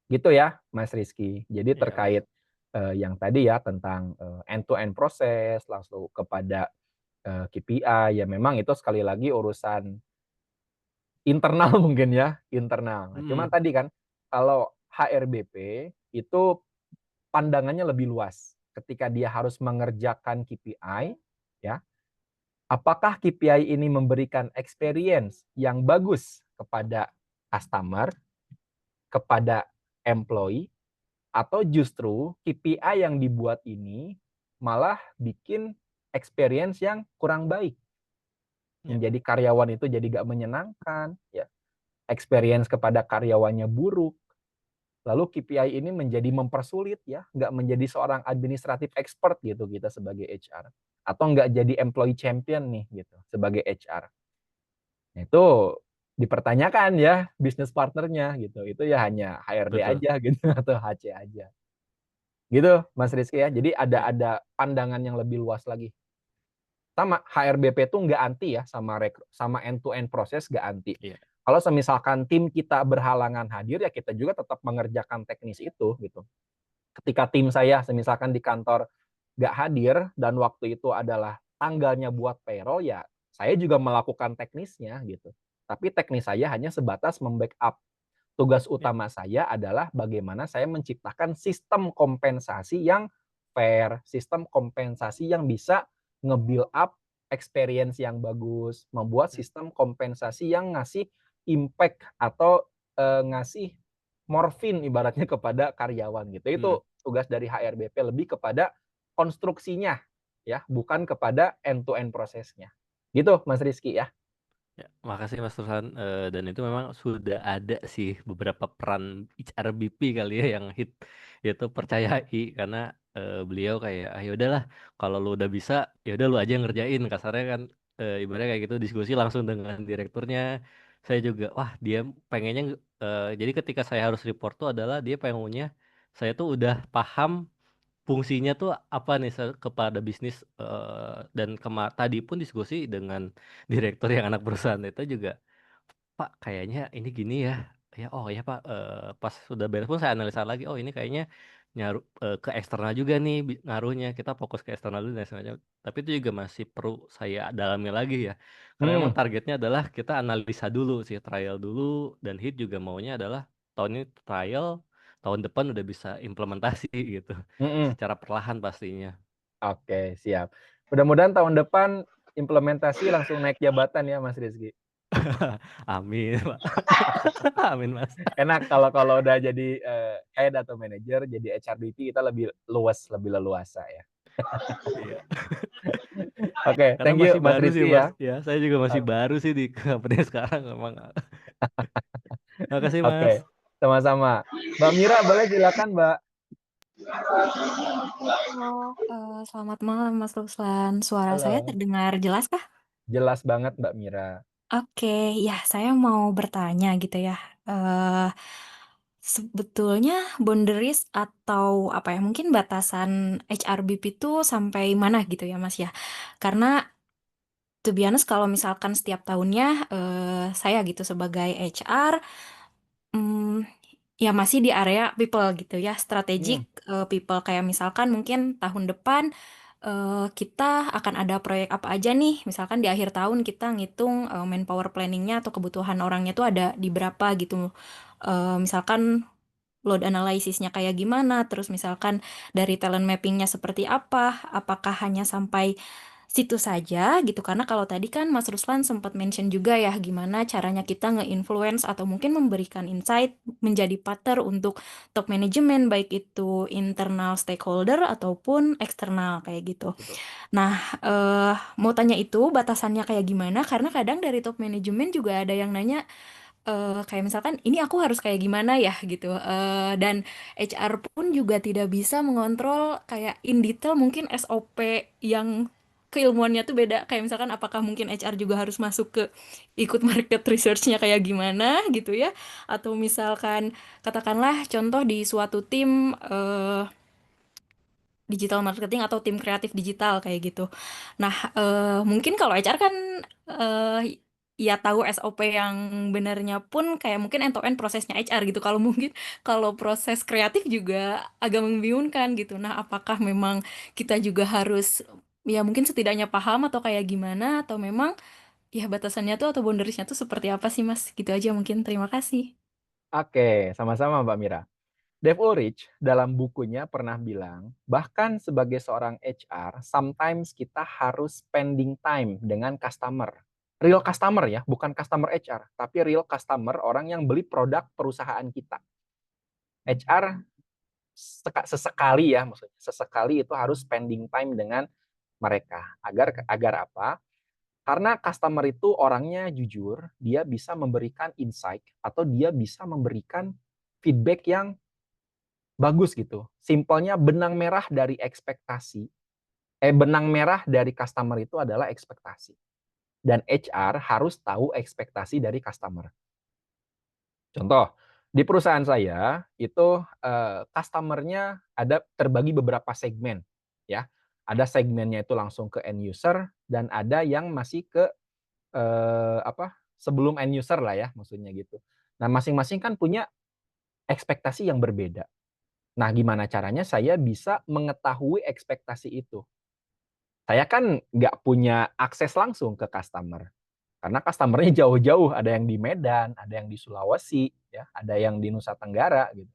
Gitu ya, Mas Rizky. Jadi Iya, Mas. terkait yang tadi ya tentang end to end proses, langsung kepada KPI, ya memang itu sekali lagi urusan internal mungkin ya, internal. Nah, cuman tadi kan kalau HRBP itu pandangannya lebih luas. Ketika dia harus mengerjakan KPI, ya, apakah KPI ini memberikan experience yang bagus kepada customer, kepada employee, atau justru KPI yang dibuat ini malah bikin experience yang kurang baik. Menjadi karyawan itu jadi gak menyenangkan, ya. Experience kepada karyawannya buruk. Lalu KPI ini menjadi mempersulit ya, nggak menjadi seorang administratif expert gitu kita sebagai HR. Atau nggak jadi employee champion nih gitu sebagai HR. Nah, itu dipertanyakan ya bisnis partnernya gitu. Itu ya hanya HRD Betul. aja gitu atau HC aja. Gitu Mas Rizky ya. Jadi Iya. ada pandangan yang lebih luas lagi. Sama HRBP itu nggak anti ya sama end to end proses nggak anti. Iya. Kalau semisalkan tim kita berhalangan hadir ya kita juga tetap mengerjakan teknis itu gitu. Ketika tim saya semisalkan di kantor nggak hadir dan waktu itu adalah tanggalnya buat payroll ya saya juga melakukan teknisnya gitu. Tapi teknis saya hanya sebatas membackup. Tugas utama saya adalah bagaimana saya menciptakan sistem kompensasi yang fair, sistem kompensasi yang bisa nge-build up experience yang bagus, membuat sistem kompensasi yang ngasih impact atau ngasih morfin ibaratnya kepada karyawan gitu. Itu tugas dari HRBP lebih kepada konstruksinya ya, bukan kepada end to end prosesnya. Gitu Mas Rizky ya. Ya, makasih Mas Turhan. Dan itu memang sudah ada sih beberapa peran HRBP kali ya yang hit, yaitu percayai karena beliau kayak ya udahlah kalau lu udah bisa ya udah lu aja yang ngerjain kasarnya kan, ibaratnya kayak gitu diskusi langsung dengan direkturnya. Saya juga wah dia pengennya jadi ketika saya harus report tuh adalah dia pengennya saya tuh udah paham fungsinya tuh apa nih kepada bisnis, dan tadi pun diskusi dengan direktur yang anak perusahaan itu juga, "Pak kayaknya ini gini ya." Ya, "Oh ya Pak," pas sudah beres pun saya analisa lagi, "Oh ini kayaknya nyaruh ke eksternal juga nih ngaruhnya, kita fokus ke eksternal dulu dan sebagainya." Tapi itu juga masih perlu saya dalami lagi ya, karena memang targetnya adalah kita analisa dulu sih, trial dulu dan HIT juga maunya adalah tahun ini trial, tahun depan udah bisa implementasi gitu. Secara perlahan pastinya. Oke, siap. Mudah-mudahan tahun depan implementasi langsung naik jabatan ya Mas Rizky. Amin, Pak. Amin, Mas. Enak kalau udah jadi head atau manager, jadi HRBP kita lebih luas, lebih leluasa ya. Iya. Oke, Karena thank you masih Mas baru sih, Rizky Mas. ya. Ya, saya juga masih baru sih di company sekarang memang. Makasih, Oke, Mas. sama-sama. Mbak Mira boleh silakan Mbak. Halo, selamat malam Mas Ruslan. Suara saya Halo. terdengar jelas kah? Jelas banget Mbak Mira. Oke, ya saya mau bertanya gitu ya. Eh, Sebetulnya boundaries atau apa ya, mungkin batasan HRBP itu sampai mana gitu ya Mas ya? Karena to be honest kalau misalkan setiap tahunnya saya gitu sebagai HR, hmm, ya masih di area people gitu ya, strategic people kayak misalkan mungkin tahun depan kita akan ada proyek apa aja nih, misalkan di akhir tahun kita ngitung manpower planningnya atau kebutuhan orangnya tuh ada di berapa gitu. Misalkan load analysisnya kayak gimana, terus misalkan dari talent mappingnya seperti apa, apakah hanya sampai situ saja gitu, karena kalau tadi kan Mas Ruslan sempat mention juga ya gimana caranya kita nge-influence atau mungkin memberikan insight menjadi partner untuk top management baik itu internal stakeholder ataupun eksternal kayak gitu. Betul. Nah, mau tanya itu batasannya kayak gimana, karena kadang dari top management juga ada yang nanya kayak misalkan ini aku harus kayak gimana ya gitu. Dan HR pun juga tidak bisa mengontrol kayak in detail mungkin SOP yang keilmuannya tuh beda, kayak misalkan apakah mungkin HR juga harus masuk ke ikut market research-nya kayak gimana gitu ya, atau misalkan katakanlah contoh di suatu tim digital marketing atau tim kreatif digital kayak gitu. Nah, mungkin kalau HR kan ya tahu SOP yang benarnya pun kayak mungkin end-to-end prosesnya HR gitu. Kalau mungkin kalau proses kreatif juga agak membingungkan gitu. Nah, apakah memang kita juga harus ya mungkin setidaknya paham atau kayak gimana, atau memang ya batasannya tuh atau boundariesnya tuh seperti apa sih Mas? Gitu aja mungkin. Terima kasih. Oke, sama-sama Mbak Mira. Dave Ulrich dalam bukunya pernah bilang, bahkan sebagai seorang HR, sometimes kita harus spending time dengan customer. Real customer ya, bukan customer HR, tapi real customer, orang yang beli produk perusahaan kita. HR sesekali ya, maksudnya sesekali itu harus spending time dengan mereka. Agar apa? Karena customer itu orangnya jujur, dia bisa memberikan insight atau dia bisa memberikan feedback yang bagus gitu. Simpelnya benang merah dari benang merah dari customer itu adalah ekspektasi. Dan HR harus tahu ekspektasi dari customer. Contoh, di perusahaan saya itu customer-nya ada terbagi beberapa segmen ya. Ada segmennya itu langsung ke end user dan ada yang masih ke sebelum end user lah ya, maksudnya gitu. Nah, masing-masing kan punya ekspektasi yang berbeda. Nah, gimana caranya saya bisa mengetahui ekspektasi itu? Saya kan nggak punya akses langsung ke customer. Karena customer-nya jauh-jauh, ada yang di Medan, ada yang di Sulawesi, ya, ada yang di Nusa Tenggara gitu.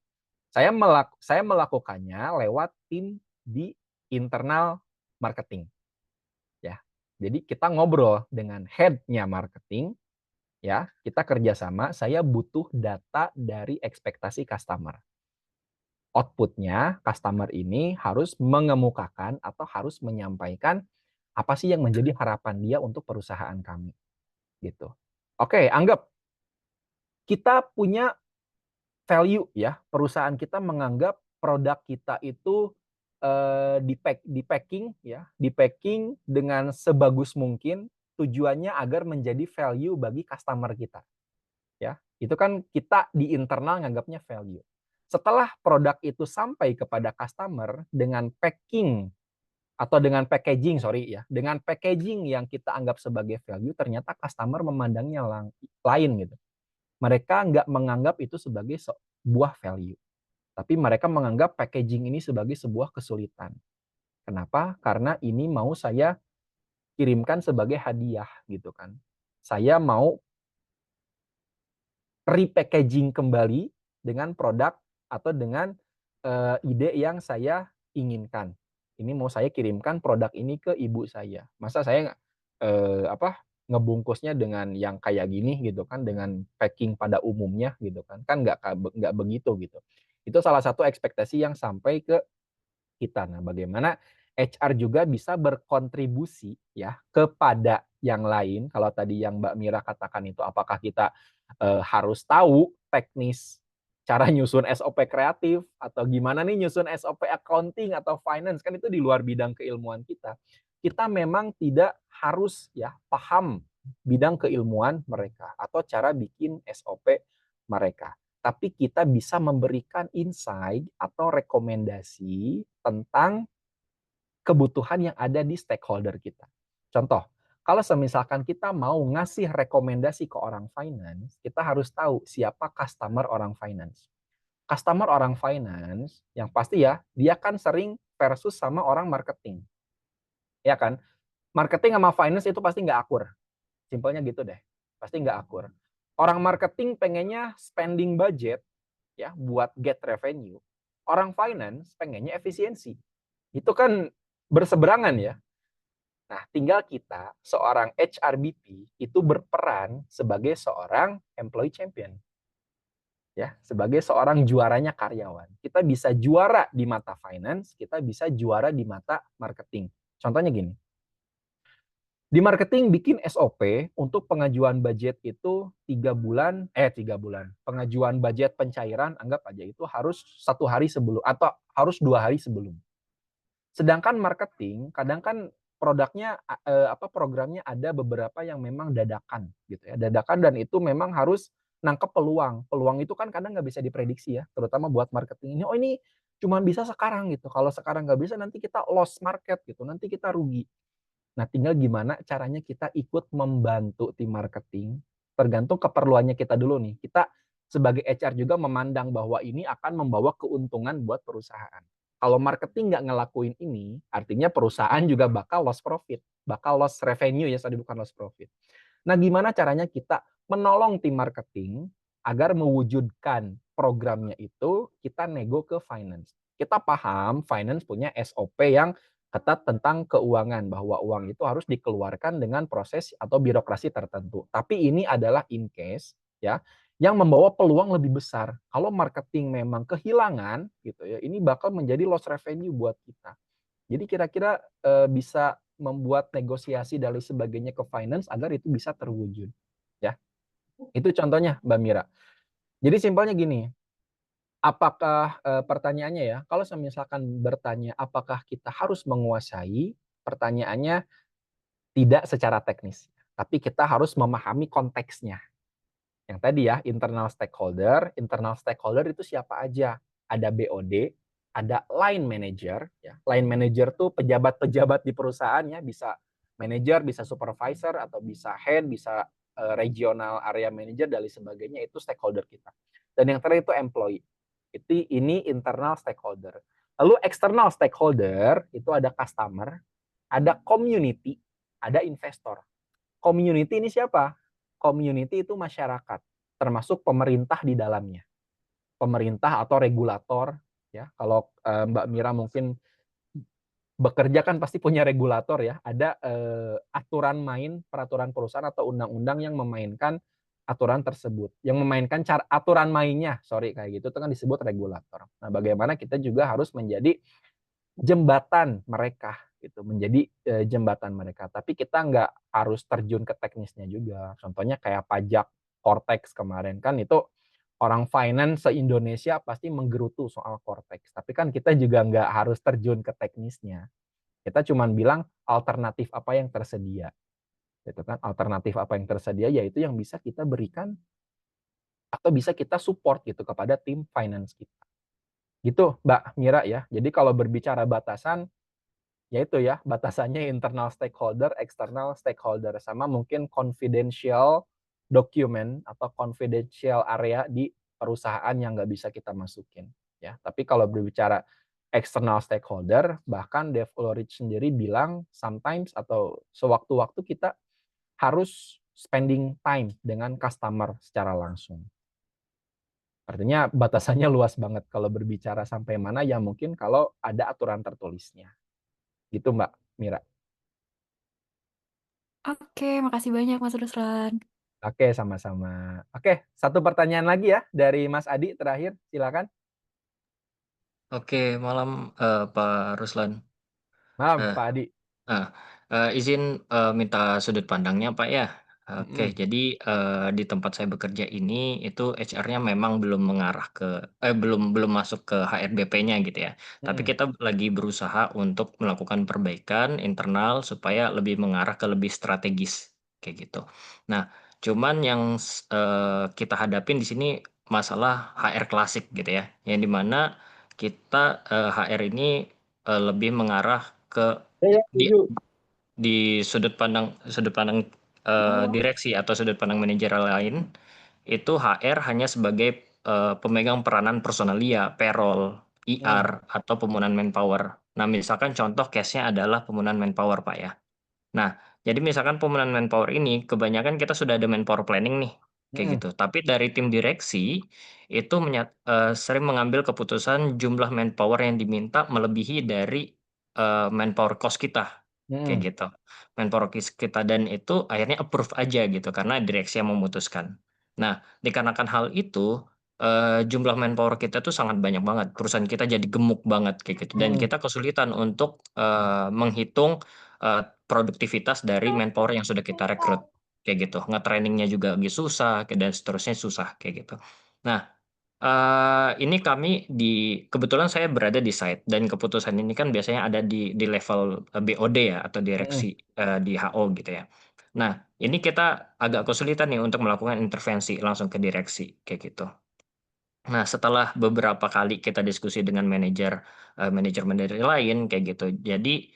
Saya melakukannya lewat tim di internal marketing. Ya. Jadi kita ngobrol dengan head-nya marketing, ya, kita kerjasama, saya butuh data dari ekspektasi customer. Output-nya customer ini harus mengemukakan atau harus menyampaikan apa sih yang menjadi harapan dia untuk perusahaan kami, gitu. Oke, anggap kita punya value ya, perusahaan kita menganggap produk kita itu di-packing dengan sebagus mungkin, tujuannya agar menjadi value bagi customer kita. Ya, itu kan kita di internal nganggapnya value. Setelah produk itu sampai kepada customer dengan packing atau dengan packaging, dengan packaging yang kita anggap sebagai value, ternyata customer memandangnya lain gitu. Mereka nggak menganggap itu sebagai sebuah value, tapi mereka menganggap packaging ini sebagai sebuah kesulitan. Kenapa? Karena ini mau saya kirimkan sebagai hadiah gitu kan. Saya mau repackaging kembali dengan produk atau dengan ide yang saya inginkan. Ini mau saya kirimkan produk ini ke ibu saya. Masa saya ngebungkusnya dengan yang kayak gini gitu kan, dengan packing pada umumnya gitu kan nggak begitu gitu. Itu salah satu ekspektasi yang sampai ke kita. Nah, bagaimana HR juga bisa berkontribusi ya kepada yang lain. Kalau tadi yang Mbak Mira katakan itu, apakah kita harus tahu teknis cara nyusun SOP kreatif atau gimana nih nyusun SOP accounting atau finance, kan itu di luar bidang keilmuan kita. Kita memang tidak harus ya paham bidang keilmuan mereka atau cara bikin SOP mereka. Tapi kita bisa memberikan insight atau rekomendasi tentang kebutuhan yang ada di stakeholder kita. Contoh, kalau semisalkan kita mau ngasih rekomendasi ke orang finance, kita harus tahu siapa customer orang finance. Customer orang finance yang pasti ya, dia kan sering versus sama orang marketing. Ya kan? Marketing sama finance itu pasti nggak akur. Simpelnya gitu deh. Pasti nggak akur. Orang marketing pengennya spending budget ya buat get revenue. Orang finance pengennya efisiensi. Itu kan berseberangan ya. Nah, tinggal kita seorang HRBP itu berperan sebagai seorang employee champion. Ya, sebagai seorang juaranya karyawan. Kita bisa juara di mata finance, kita bisa juara di mata marketing. Contohnya gini. Di marketing bikin SOP untuk pengajuan budget itu 3 bulan. Pengajuan budget pencairan anggap aja itu harus 1 hari sebelum atau harus 2 hari sebelum. Sedangkan marketing kadang kan produknya programnya ada beberapa yang memang dadakan gitu ya. Dadakan dan itu memang harus nangkep peluang. Peluang itu kan kadang nggak bisa diprediksi ya, terutama buat marketing ini. Oh ini cuma bisa sekarang gitu. Kalau sekarang nggak bisa nanti kita lost market gitu. Nanti kita rugi. Nah, tinggal gimana caranya kita ikut membantu tim marketing, tergantung keperluannya kita dulu nih. Kita sebagai HR juga memandang bahwa ini akan membawa keuntungan buat perusahaan. Kalau marketing nggak ngelakuin ini, artinya perusahaan juga bakal lost profit, bakal lost revenue ya, sorry bukan lost profit. Nah, gimana caranya kita menolong tim marketing agar mewujudkan programnya itu, kita nego ke finance. Kita paham finance punya SOP yang ketat tentang keuangan, bahwa uang itu harus dikeluarkan dengan proses atau birokrasi tertentu. Tapi ini adalah in case ya yang membawa peluang lebih besar. Kalau marketing memang kehilangan gitu ya, ini bakal menjadi loss revenue buat kita. Jadi kira-kira bisa membuat negosiasi dan lain sebagainya ke finance agar itu bisa terwujud ya. Itu contohnya Mbak Mira. Jadi simpelnya gini, apakah pertanyaannya ya, kalau misalkan bertanya apakah kita harus menguasai, pertanyaannya tidak secara teknis, tapi kita harus memahami konteksnya. Yang tadi ya, internal stakeholder itu siapa aja? Ada BOD, ada line manager, ya. Line manager tuh pejabat-pejabat di perusahaan ya, bisa manager, bisa supervisor, atau bisa head, bisa regional area manager, dan lain sebagainya, itu stakeholder kita. Dan yang terakhir itu employee. Ini internal stakeholder. Lalu external stakeholder itu ada customer, ada community, ada investor. Community ini siapa? Community itu masyarakat, termasuk pemerintah di dalamnya. Pemerintah atau regulator ya. Kalau Mbak Mira mungkin bekerja kan pasti punya regulator ya. Ada aturan main, peraturan perusahaan atau undang-undang yang memainkan aturan tersebut, yang memainkan aturan mainnya, kayak gitu, itu kan disebut regulator. Nah, bagaimana kita juga harus menjadi jembatan mereka, gitu, menjadi jembatan mereka. Tapi kita nggak harus terjun ke teknisnya juga. Contohnya kayak pajak Cortex kemarin kan itu orang finance se-Indonesia pasti menggerutu soal Cortex. Tapi kan kita juga nggak harus terjun ke teknisnya. Kita cuma bilang alternatif apa yang tersedia. Gitu kan, alternatif apa yang tersedia yaitu yang bisa kita berikan atau bisa kita support gitu kepada tim finance kita. Gitu Mbak Mira ya. Jadi kalau berbicara batasan, yaitu ya batasannya internal stakeholder, external stakeholder, sama mungkin confidential document atau confidential area di perusahaan yang nggak bisa kita masukin ya. Tapi kalau berbicara external stakeholder, bahkan Dave Ulrich sendiri bilang sometimes atau sewaktu-waktu kita harus spending time dengan customer secara langsung. Artinya batasannya luas banget kalau berbicara sampai mana ya mungkin kalau ada aturan tertulisnya. Gitu Mbak Mira. Oke, makasih banyak Mas Ruslan. Oke, sama-sama. Oke, satu pertanyaan lagi ya dari Mas Adi terakhir, silakan. Oke, malam Pak Ruslan. Malam, Eh, Pak Adi. Nah, izin minta sudut pandangnya Pak ya. Oke, Mm-mm. jadi di tempat saya bekerja ini itu HR-nya memang belum mengarah ke belum masuk ke HRBP-nya gitu ya. Tapi Mm-mm. kita lagi berusaha untuk melakukan perbaikan internal supaya lebih mengarah ke lebih strategis kayak gitu. Nah, cuman yang kita hadapin di sini masalah HR klasik gitu ya. Yang dimana kita HR ini lebih mengarah ke Ya, di setuju. di sudut pandang direksi atau sudut pandang manajer lain, itu HR hanya sebagai pemegang peranan personalia, payroll, Mm. IR, atau pembunuhan manpower. Nah, misalkan contoh case-nya adalah pembunuhan manpower, Pak ya. Nah, jadi misalkan pembunuhan manpower ini kebanyakan kita sudah ada manpower planning nih, kayak Mm-mm. gitu. Tapi dari tim direksi itu sering mengambil keputusan jumlah manpower yang diminta melebihi dari manpower cost kita, kayak Mm-mm. gitu. Manpower cost kita dan itu akhirnya approve aja gitu karena direksi yang memutuskan. Nah, dikarenakan hal itu jumlah manpower kita tuh sangat banyak banget. Perusahaan kita jadi gemuk banget kayak gitu dan Mm-mm. kita kesulitan untuk menghitung produktivitas dari manpower yang sudah kita rekrut, kayak gitu. Nge-trainingnya juga lagi susah, dan seterusnya susah, kayak gitu. Nah, ini kami kebetulan saya berada di site, dan keputusan ini kan biasanya ada di level BOD ya, atau Mm-mm. direksi di HO gitu ya. Nah, ini kita agak kesulitan nih untuk melakukan intervensi langsung ke direksi, kayak gitu. Nah, setelah beberapa kali kita diskusi dengan manajer-manajer lain kayak gitu. Jadi,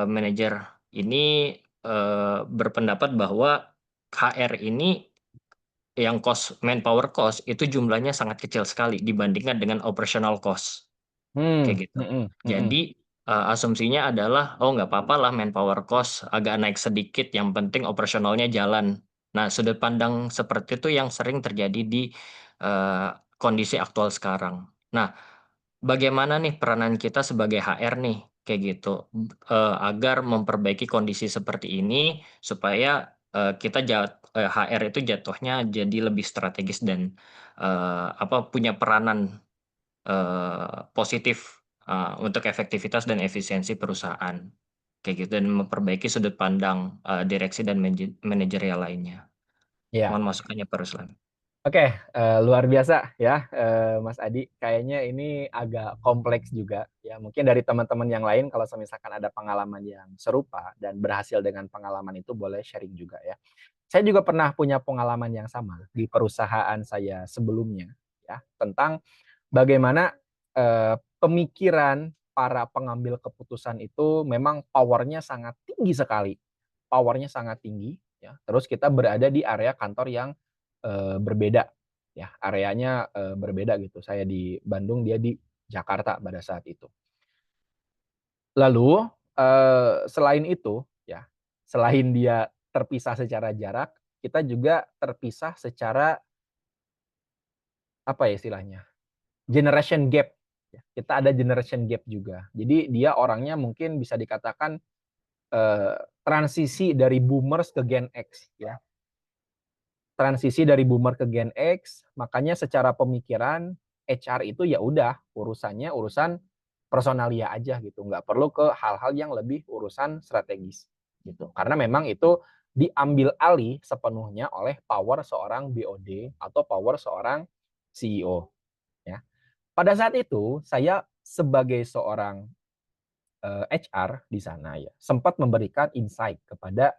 manajer ini, berpendapat bahwa HR ini yang manpower cost itu jumlahnya sangat kecil sekali dibandingkan dengan operational cost. Mm. Kayak gitu. Mm-mm. Mm-mm. Jadi, asumsinya adalah, "Oh, nggak apa lah manpower cost agak naik sedikit, yang penting operasionalnya jalan." Nah, sudut pandang seperti itu yang sering terjadi di, eee, kondisi aktual sekarang. Nah, bagaimana nih peranan kita sebagai HR nih, kayak gitu, agar memperbaiki kondisi seperti ini supaya, HR itu jatuhnya jadi lebih strategis dan, punya peranan positif, untuk efektivitas dan efisiensi perusahaan, kayak gitu, dan memperbaiki sudut pandang, direksi dan manajerial lainnya. Ya. Mohon masukannya Pak Ruslan. Oke, luar biasa ya, Mas Adi. Kayaknya ini agak kompleks juga ya. Mungkin dari teman-teman yang lain kalau misalkan ada pengalaman yang serupa dan berhasil dengan pengalaman itu boleh sharing juga ya. Saya juga pernah punya pengalaman yang sama di perusahaan saya sebelumnya ya, tentang bagaimana pemikiran para pengambil keputusan itu memang power-nya sangat tinggi sekali. Power-nya sangat tinggi ya. Terus kita berada di area kantor yang berbeda ya, areanya berbeda gitu. Saya di Bandung, dia di Jakarta pada saat itu. Lalu selain itu ya, selain dia terpisah secara jarak, kita juga terpisah secara apa ya istilahnya, generation gap ya. Kita ada generation gap juga. Jadi dia orangnya mungkin bisa dikatakan transisi dari boomers ke Gen X ya. Transisi dari boomer ke Gen X, makanya secara pemikiran HR itu ya udah urusannya urusan personalia aja gitu, nggak perlu ke hal-hal yang lebih urusan strategis gitu. Karena memang itu diambil alih sepenuhnya oleh power seorang BOD atau power seorang CEO ya. Pada saat itu saya sebagai seorang HR di sana ya sempat memberikan insight kepada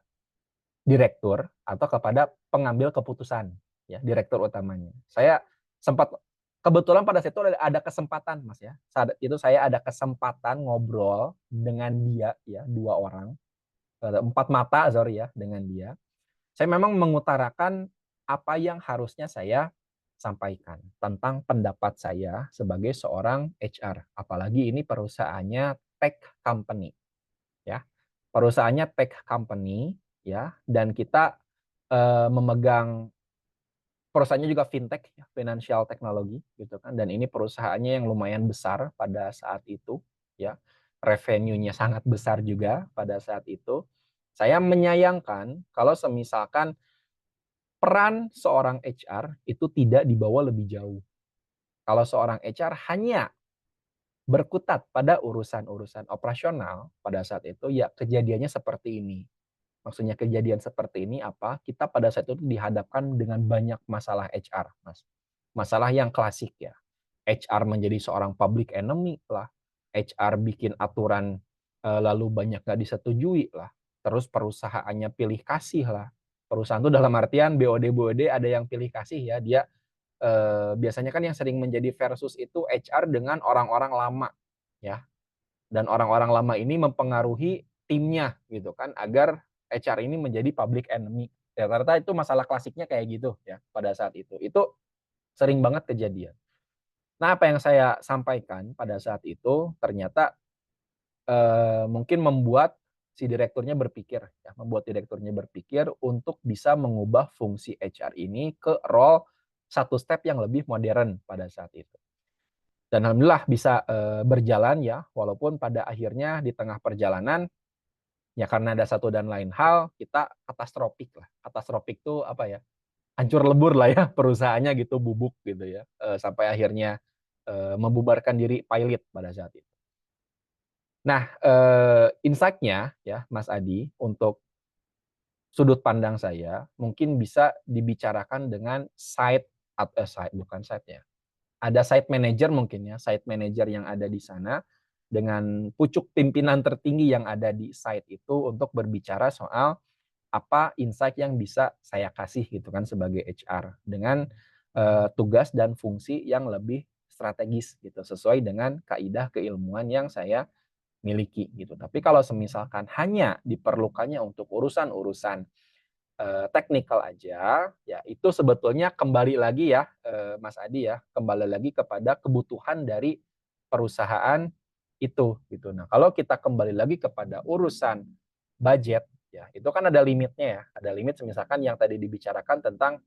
direktur atau kepada pengambil keputusan ya, direktur utamanya. Saya sempat kebetulan pada saat itu ada kesempatan Mas ya. Saat itu saya ada kesempatan ngobrol dengan dia ya, 2 orang, 4 mata sorry ya, dengan dia. Saya memang mengutarakan apa yang harusnya saya sampaikan tentang pendapat saya sebagai seorang HR. Apalagi ini perusahaannya tech company ya. Perusahaannya tech company ya, dan kita memegang perusahaannya juga fintech ya, financial technology gitu kan, dan ini perusahaannya yang lumayan besar pada saat itu ya. Revenue-nya sangat besar juga pada saat itu. Saya menyayangkan kalau semisalkan peran seorang HR itu tidak dibawa lebih jauh. Kalau seorang HR hanya berkutat pada urusan-urusan operasional pada saat itu, ya kejadiannya seperti ini. Maksudnya kejadian seperti ini apa? Kita pada saat itu dihadapkan dengan banyak masalah HR, Mas. Masalah yang klasik ya. HR menjadi seorang public enemy lah. HR bikin aturan lalu banyak nggak disetujui lah. Terus perusahaannya pilih kasih lah. Perusahaan itu dalam artian BOD ada yang pilih kasih ya. Dia biasanya kan yang sering menjadi versus itu HR dengan orang-orang lama ya. Dan orang-orang lama ini mempengaruhi timnya gitu kan agar HR ini menjadi public enemy. Ya, rata-rata itu masalah klasiknya kayak gitu ya pada saat itu. Itu sering banget kejadian. Nah, apa yang saya sampaikan pada saat itu ternyata mungkin membuat si direkturnya berpikir ya, membuat direkturnya berpikir untuk bisa mengubah fungsi HR ini ke role satu step yang lebih modern pada saat itu. Dan alhamdulillah bisa berjalan ya, walaupun pada akhirnya di tengah perjalanan ya karena ada satu dan lain hal kita katastrofik lah. Katastrofik tuh apa ya? Hancur lebur lah ya perusahaannya gitu, bubuk gitu ya. Sampai akhirnya membubarkan diri pilot pada saat itu. Nah, insight-nya ya Mas Adi untuk sudut pandang saya mungkin bisa dibicarakan dengan bukan site ya. Ada site manager mungkin ya, site manager yang ada di sana dengan pucuk pimpinan tertinggi yang ada di site itu untuk berbicara soal apa insight yang bisa saya kasih gitu kan sebagai HR dengan tugas dan fungsi yang lebih strategis gitu sesuai dengan kaidah keilmuan yang saya miliki gitu. Tapi kalau semisalkan hanya diperlukannya untuk urusan-urusan teknikal aja, ya itu sebetulnya kembali lagi ya Mas Adi ya, kembali lagi kepada kebutuhan dari perusahaan itu gitu. Nah, kalau kita kembali lagi kepada urusan budget ya, itu kan ada limitnya ya. Ada limit misalkan yang tadi dibicarakan tentang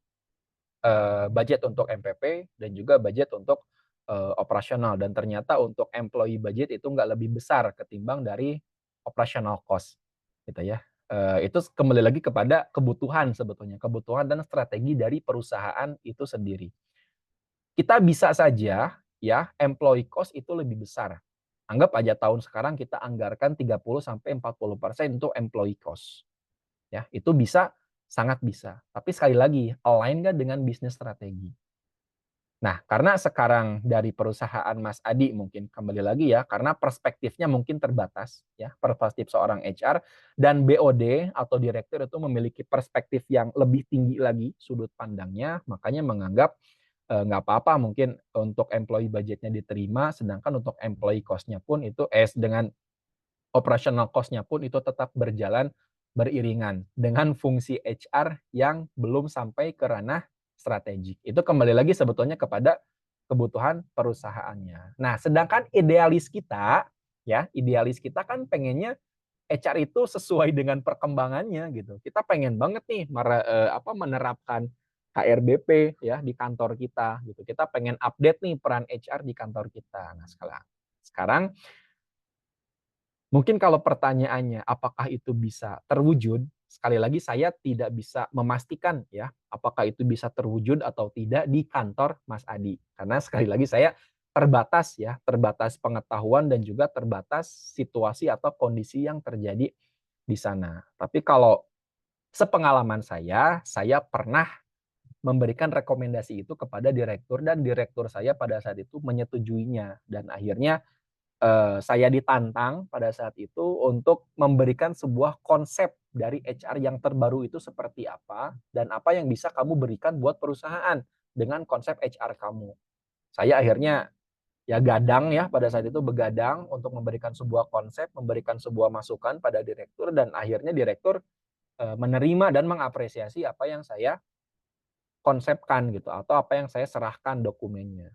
budget untuk MPP dan juga budget untuk operasional dan ternyata untuk employee budget itu nggak lebih besar ketimbang dari operational cost gitu ya. Itu kembali lagi kepada kebutuhan sebetulnya, kebutuhan dan strategi dari perusahaan itu sendiri. Kita bisa saja ya employee cost itu lebih besar. Anggap aja tahun sekarang kita anggarkan 30-40% untuk employee cost. Ya, itu bisa, sangat bisa. Tapi sekali lagi, align nggak dengan bisnis strategi? Nah, karena sekarang dari perusahaan Mas Adi mungkin kembali lagi ya, karena perspektifnya mungkin terbatas ya, perspektif seorang HR dan BOD atau direktur itu memiliki perspektif yang lebih tinggi lagi sudut pandangnya, makanya menganggap nggak apa-apa mungkin untuk employee budgetnya diterima, sedangkan untuk employee cost-nya pun itu dengan operational cost-nya pun itu tetap berjalan beriringan dengan fungsi HR yang belum sampai ke ranah strategik. Itu kembali lagi sebetulnya kepada kebutuhan perusahaannya. Nah, sedangkan idealis kita kan pengennya HR itu sesuai dengan perkembangannya gitu. Kita pengen banget nih menerapkan HRBP ya di kantor kita gitu. Kita pengen update nih peran HR di kantor kita. Nah, sekarang mungkin kalau pertanyaannya apakah itu bisa terwujud, sekali lagi saya tidak bisa memastikan ya, apakah itu bisa terwujud atau tidak di kantor Mas Adi. Karena sekali lagi saya terbatas ya, terbatas pengetahuan dan juga terbatas situasi atau kondisi yang terjadi di sana. Tapi kalau sepengalaman saya pernah memberikan rekomendasi itu kepada direktur dan direktur saya pada saat itu menyetujuinya dan akhirnya saya ditantang pada saat itu untuk memberikan sebuah konsep dari HR yang terbaru itu seperti apa dan apa yang bisa kamu berikan buat perusahaan dengan konsep HR kamu. Saya akhirnya ya gadang ya pada saat itu begadang untuk memberikan sebuah konsep, memberikan sebuah masukan pada direktur dan akhirnya direktur menerima dan mengapresiasi apa yang saya konsepkan gitu atau apa yang saya serahkan dokumennya.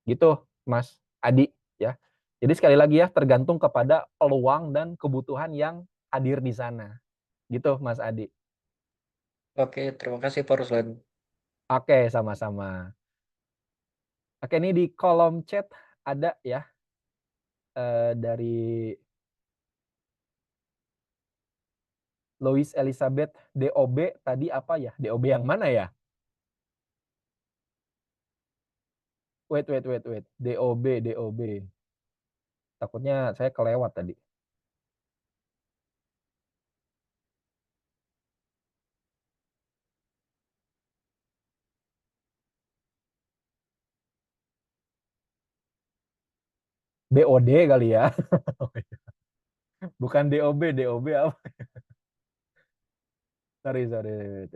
Gitu Mas Adi ya. Jadi sekali lagi ya tergantung kepada peluang dan kebutuhan yang hadir di sana. Gitu Mas Adi. Oke, terima kasih Pak Ruslan. Oke, sama-sama. Oke, ini di kolom chat ada ya dari Lois Elizabeth, DOB tadi apa ya? DOB yang mana ya? Wait. DOB. Takutnya saya kelewat tadi. BOD kali ya. Bukan DOB apa? Sorry. Wait.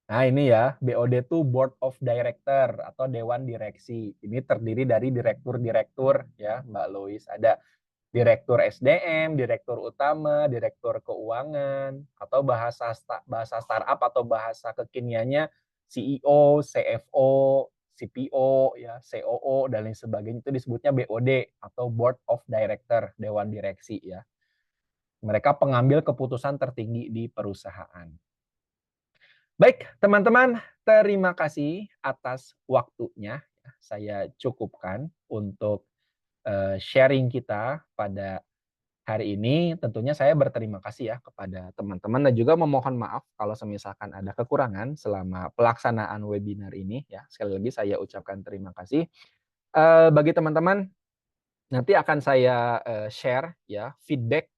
Nah ini ya, BOD itu Board of Director atau Dewan Direksi. Ini terdiri dari direktur-direktur ya, Mbak Lois. Ada direktur SDM, direktur utama, direktur keuangan, atau bahasa startup atau bahasa kekiniannya CEO, CFO, CPO, ya, COO dan lain sebagainya, itu disebutnya BOD atau Board of Director, Dewan Direksi ya. Mereka pengambil keputusan tertinggi di perusahaan. Baik, teman-teman, terima kasih atas waktunya. Saya cukupkan untuk sharing kita pada hari ini. Tentunya saya berterima kasih ya kepada teman-teman dan juga memohon maaf kalau misalkan ada kekurangan selama pelaksanaan webinar ini ya. Sekali lagi saya ucapkan terima kasih. Bagi teman-teman, nanti akan saya share ya feedback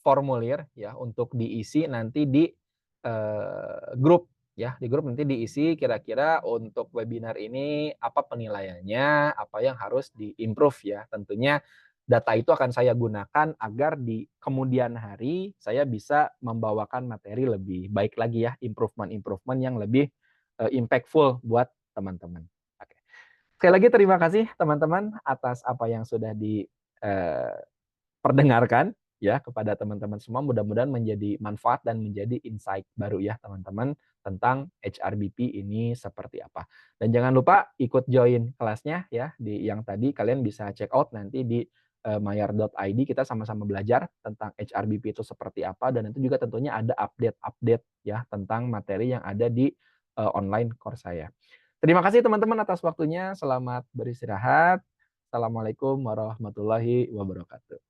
formulir ya untuk diisi nanti di grup ya. Di grup nanti diisi kira-kira untuk webinar ini apa penilaiannya, apa yang harus diimprove ya. Tentunya data itu akan saya gunakan agar di kemudian hari saya bisa membawakan materi lebih baik lagi ya, improvement yang lebih impactful buat teman-teman. Oke. Sekali lagi terima kasih teman-teman atas apa yang sudah diperdengarkan ya kepada teman-teman semua. Mudah-mudahan menjadi manfaat dan menjadi insight baru ya teman-teman tentang HRBP ini seperti apa. Dan jangan lupa ikut join kelasnya ya, di yang tadi kalian bisa check out nanti di mayar.id. Kita sama-sama belajar tentang HRBP itu seperti apa, dan itu juga tentunya ada update ya tentang materi yang ada di online course saya. Terima kasih teman-teman atas waktunya. Selamat beristirahat. Assalamualaikum warahmatullahi wabarakatuh.